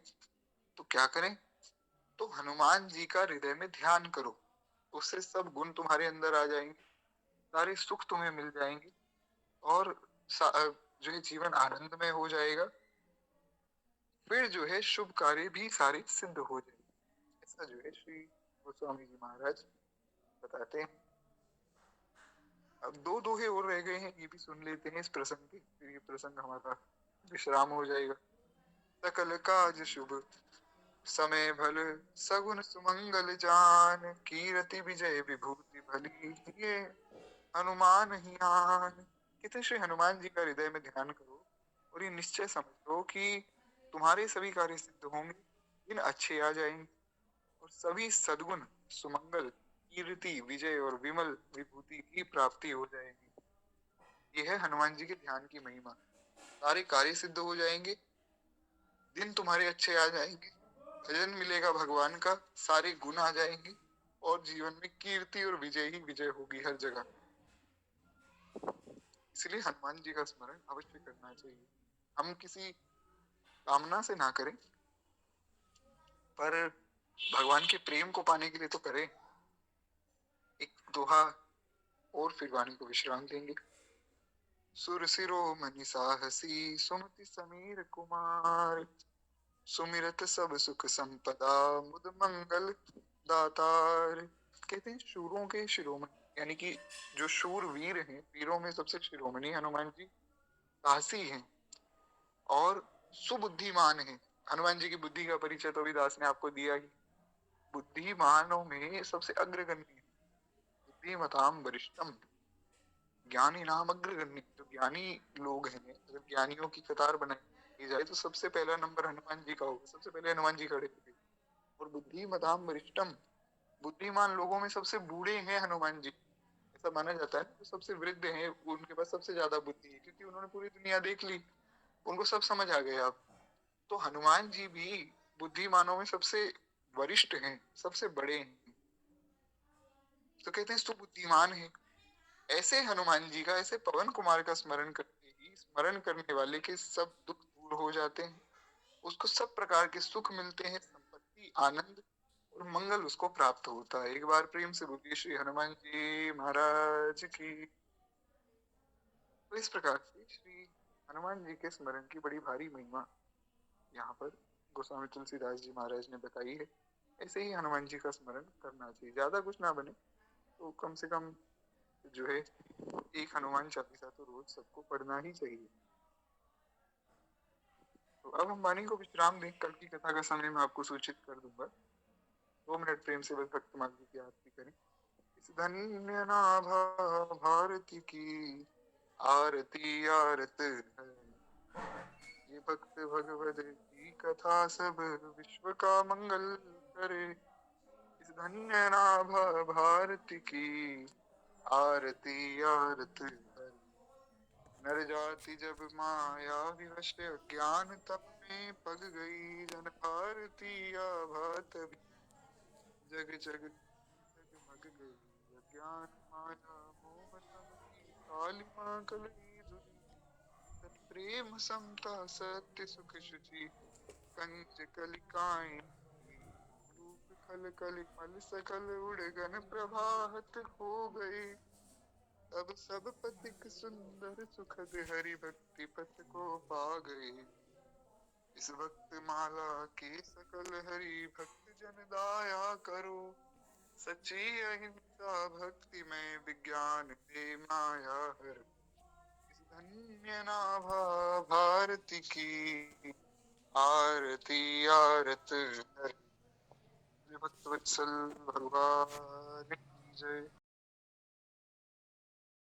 तो क्या करें, तो हनुमान जी का हृदय में ध्यान करो। उससे सब गुण तुम्हारे अंदर आ जाएंगे, सारे सुख तुम्हें मिल जाएंगे और जो है जीवन आनंदमय हो जाएगा। फिर जो है शुभ कार्य भी सारे सिद्ध हो जाएंगे। ऐसा जो है श्री गोस्वामी जी महाराज बताते हैं। अब दो दोहे और रह गए हैं, ये भी सुन लेते हैं इस प्रसंग के, फिर ये प्रसंग हमारा विश्राम हो जाएगा। सकल काज शुभ समय भल सगुन सुमंगल जान, कीरति विजय विभूति भली ये हनुमान ही आन। कहते श्री हनुमान जी का हृदय में ध्यान करो और ये निश्चय समझ लो कि तुम्हारे सभी कार्य सिद्ध होंगे, दिन अच्छे आ जाएंगे और सभी सद्गुण सुमंगल कीर्ति विजय और विमल विभूति की प्राप्ति हो जाएगी। यह है हनुमान जी के ध्यान की महिमा। सारे कार्य सिद्ध हो जाएंगे, दिन तुम्हारे अच्छे आ जाएंगे, भजन मिलेगा भगवान का, सारे गुण आ जाएंगे और जीवन में कीर्ति और विजय ही विजय होगी हर जगह। इसलिए हनुमान जी का स्मरण अवश्य करना चाहिए। हम किसी कामना से ना करें, पर भगवान के प्रेम को पाने के लिए तो करें। एक दोहा और फिर वाणी को विश्राम देंगे। सुर सिरोमणि साहसी सुमति समीर कुमार, सुमिरत सब सुख संपदा मुद मंगल दातार। कहते हैं शूरों के शिरोमणि, यानी कि जो शूर वीर हैं, वीरों में सबसे शिरोमणि हनुमान जी साहसी हैं और सुबुद्धिमान हैं। हनुमान जी की बुद्धि का परिचय तो दास ने आपको दिया ही। बुद्धिमानों में सबसे अग्रगण्य है, बुद्धिमताम वरिष्ठम, ज्ञानी नाम अग्रगण्य। जो ज्ञानी लोग हैं, अगर ज्ञानियों की कतार बनाई जाए तो सबसे पहला नंबर हनुमान जी का होगा, सबसे पहले हनुमान जी खड़े होंगे। और बुद्धिमताम वरिष्ठम, बुद्धिमान लोगों में सबसे बूढ़े हैं हनुमान जी। ऐसा माना जाता है तो सबसे वृद्ध हैं, उनके पास सबसे ज्यादा बुद्धि है, क्योंकि उन्होंने पूरी दुनिया देख ली, उनको सब समझ आ गया। अब तो हनुमान जी भी बुद्धिमानों में सबसे वरिष्ठ हैं, सबसे बड़े हैं। तो कहते हैं सुबुद्धिमान है। ऐसे हनुमान जी का, ऐसे पवन कुमार का स्मरण करते ही स्मरण करने वाले के सब दुख दूर हो जाते हैं, उसको सब प्रकार के सुख मिलते हैं, संपत्ति आनंद और मंगल उसको प्राप्त होता है। एक बार प्रेम से बोलिए श्री हनुमान जी महाराज की। तो इस प्रकार से श्री हनुमान जी के स्मरण की बड़ी भारी महिमा यहाँ पर गोस्वामी तुलसीदास जी महाराज ने बताई है। ऐसे ही हनुमान जी का स्मरण करना चाहिए। ज्यादा कुछ ना बने तो कम से कम जो है एक हनुमान चालीसा तो रोज सबको पढ़ना ही चाहिए। तो अब हम वाणी को विश्राम दें, कल की कथा का समय मैं आपको सूचित कर दूंगा। 2 मिनट प्रेम से बस भक्त माल की आरती करें। इस धन्य नाभा भारती की आरती आरत है, ये भक्त भगवत की कथा सब विश्व का मंगल करे। इस धन्य नाभा भारती की आरती आरत है, नर जाति जब माया विवश ज्ञान तप में पग गई, जन भारती आभात जग जग जगमग गई। अज्ञान माया मोह तम की कालिमा कलई धुरी, तन प्रेम समता सत्य सुख शुचि कंच कलिकाएं। रूप खल कल मल सकल उड़गन प्रभात हो गए, तब सब पथिक सुंदर सुखद हरि भक्ति पथ को पा गए। इस भक्त माला के सकल हरि भक्त जन दाया करो, सच्ची अहिंसा भक्ति में विज्ञान दे माया हर। इस धन्य नाभा भारती की आरती आरत हर। भक्त वत्सल भगवान की जय।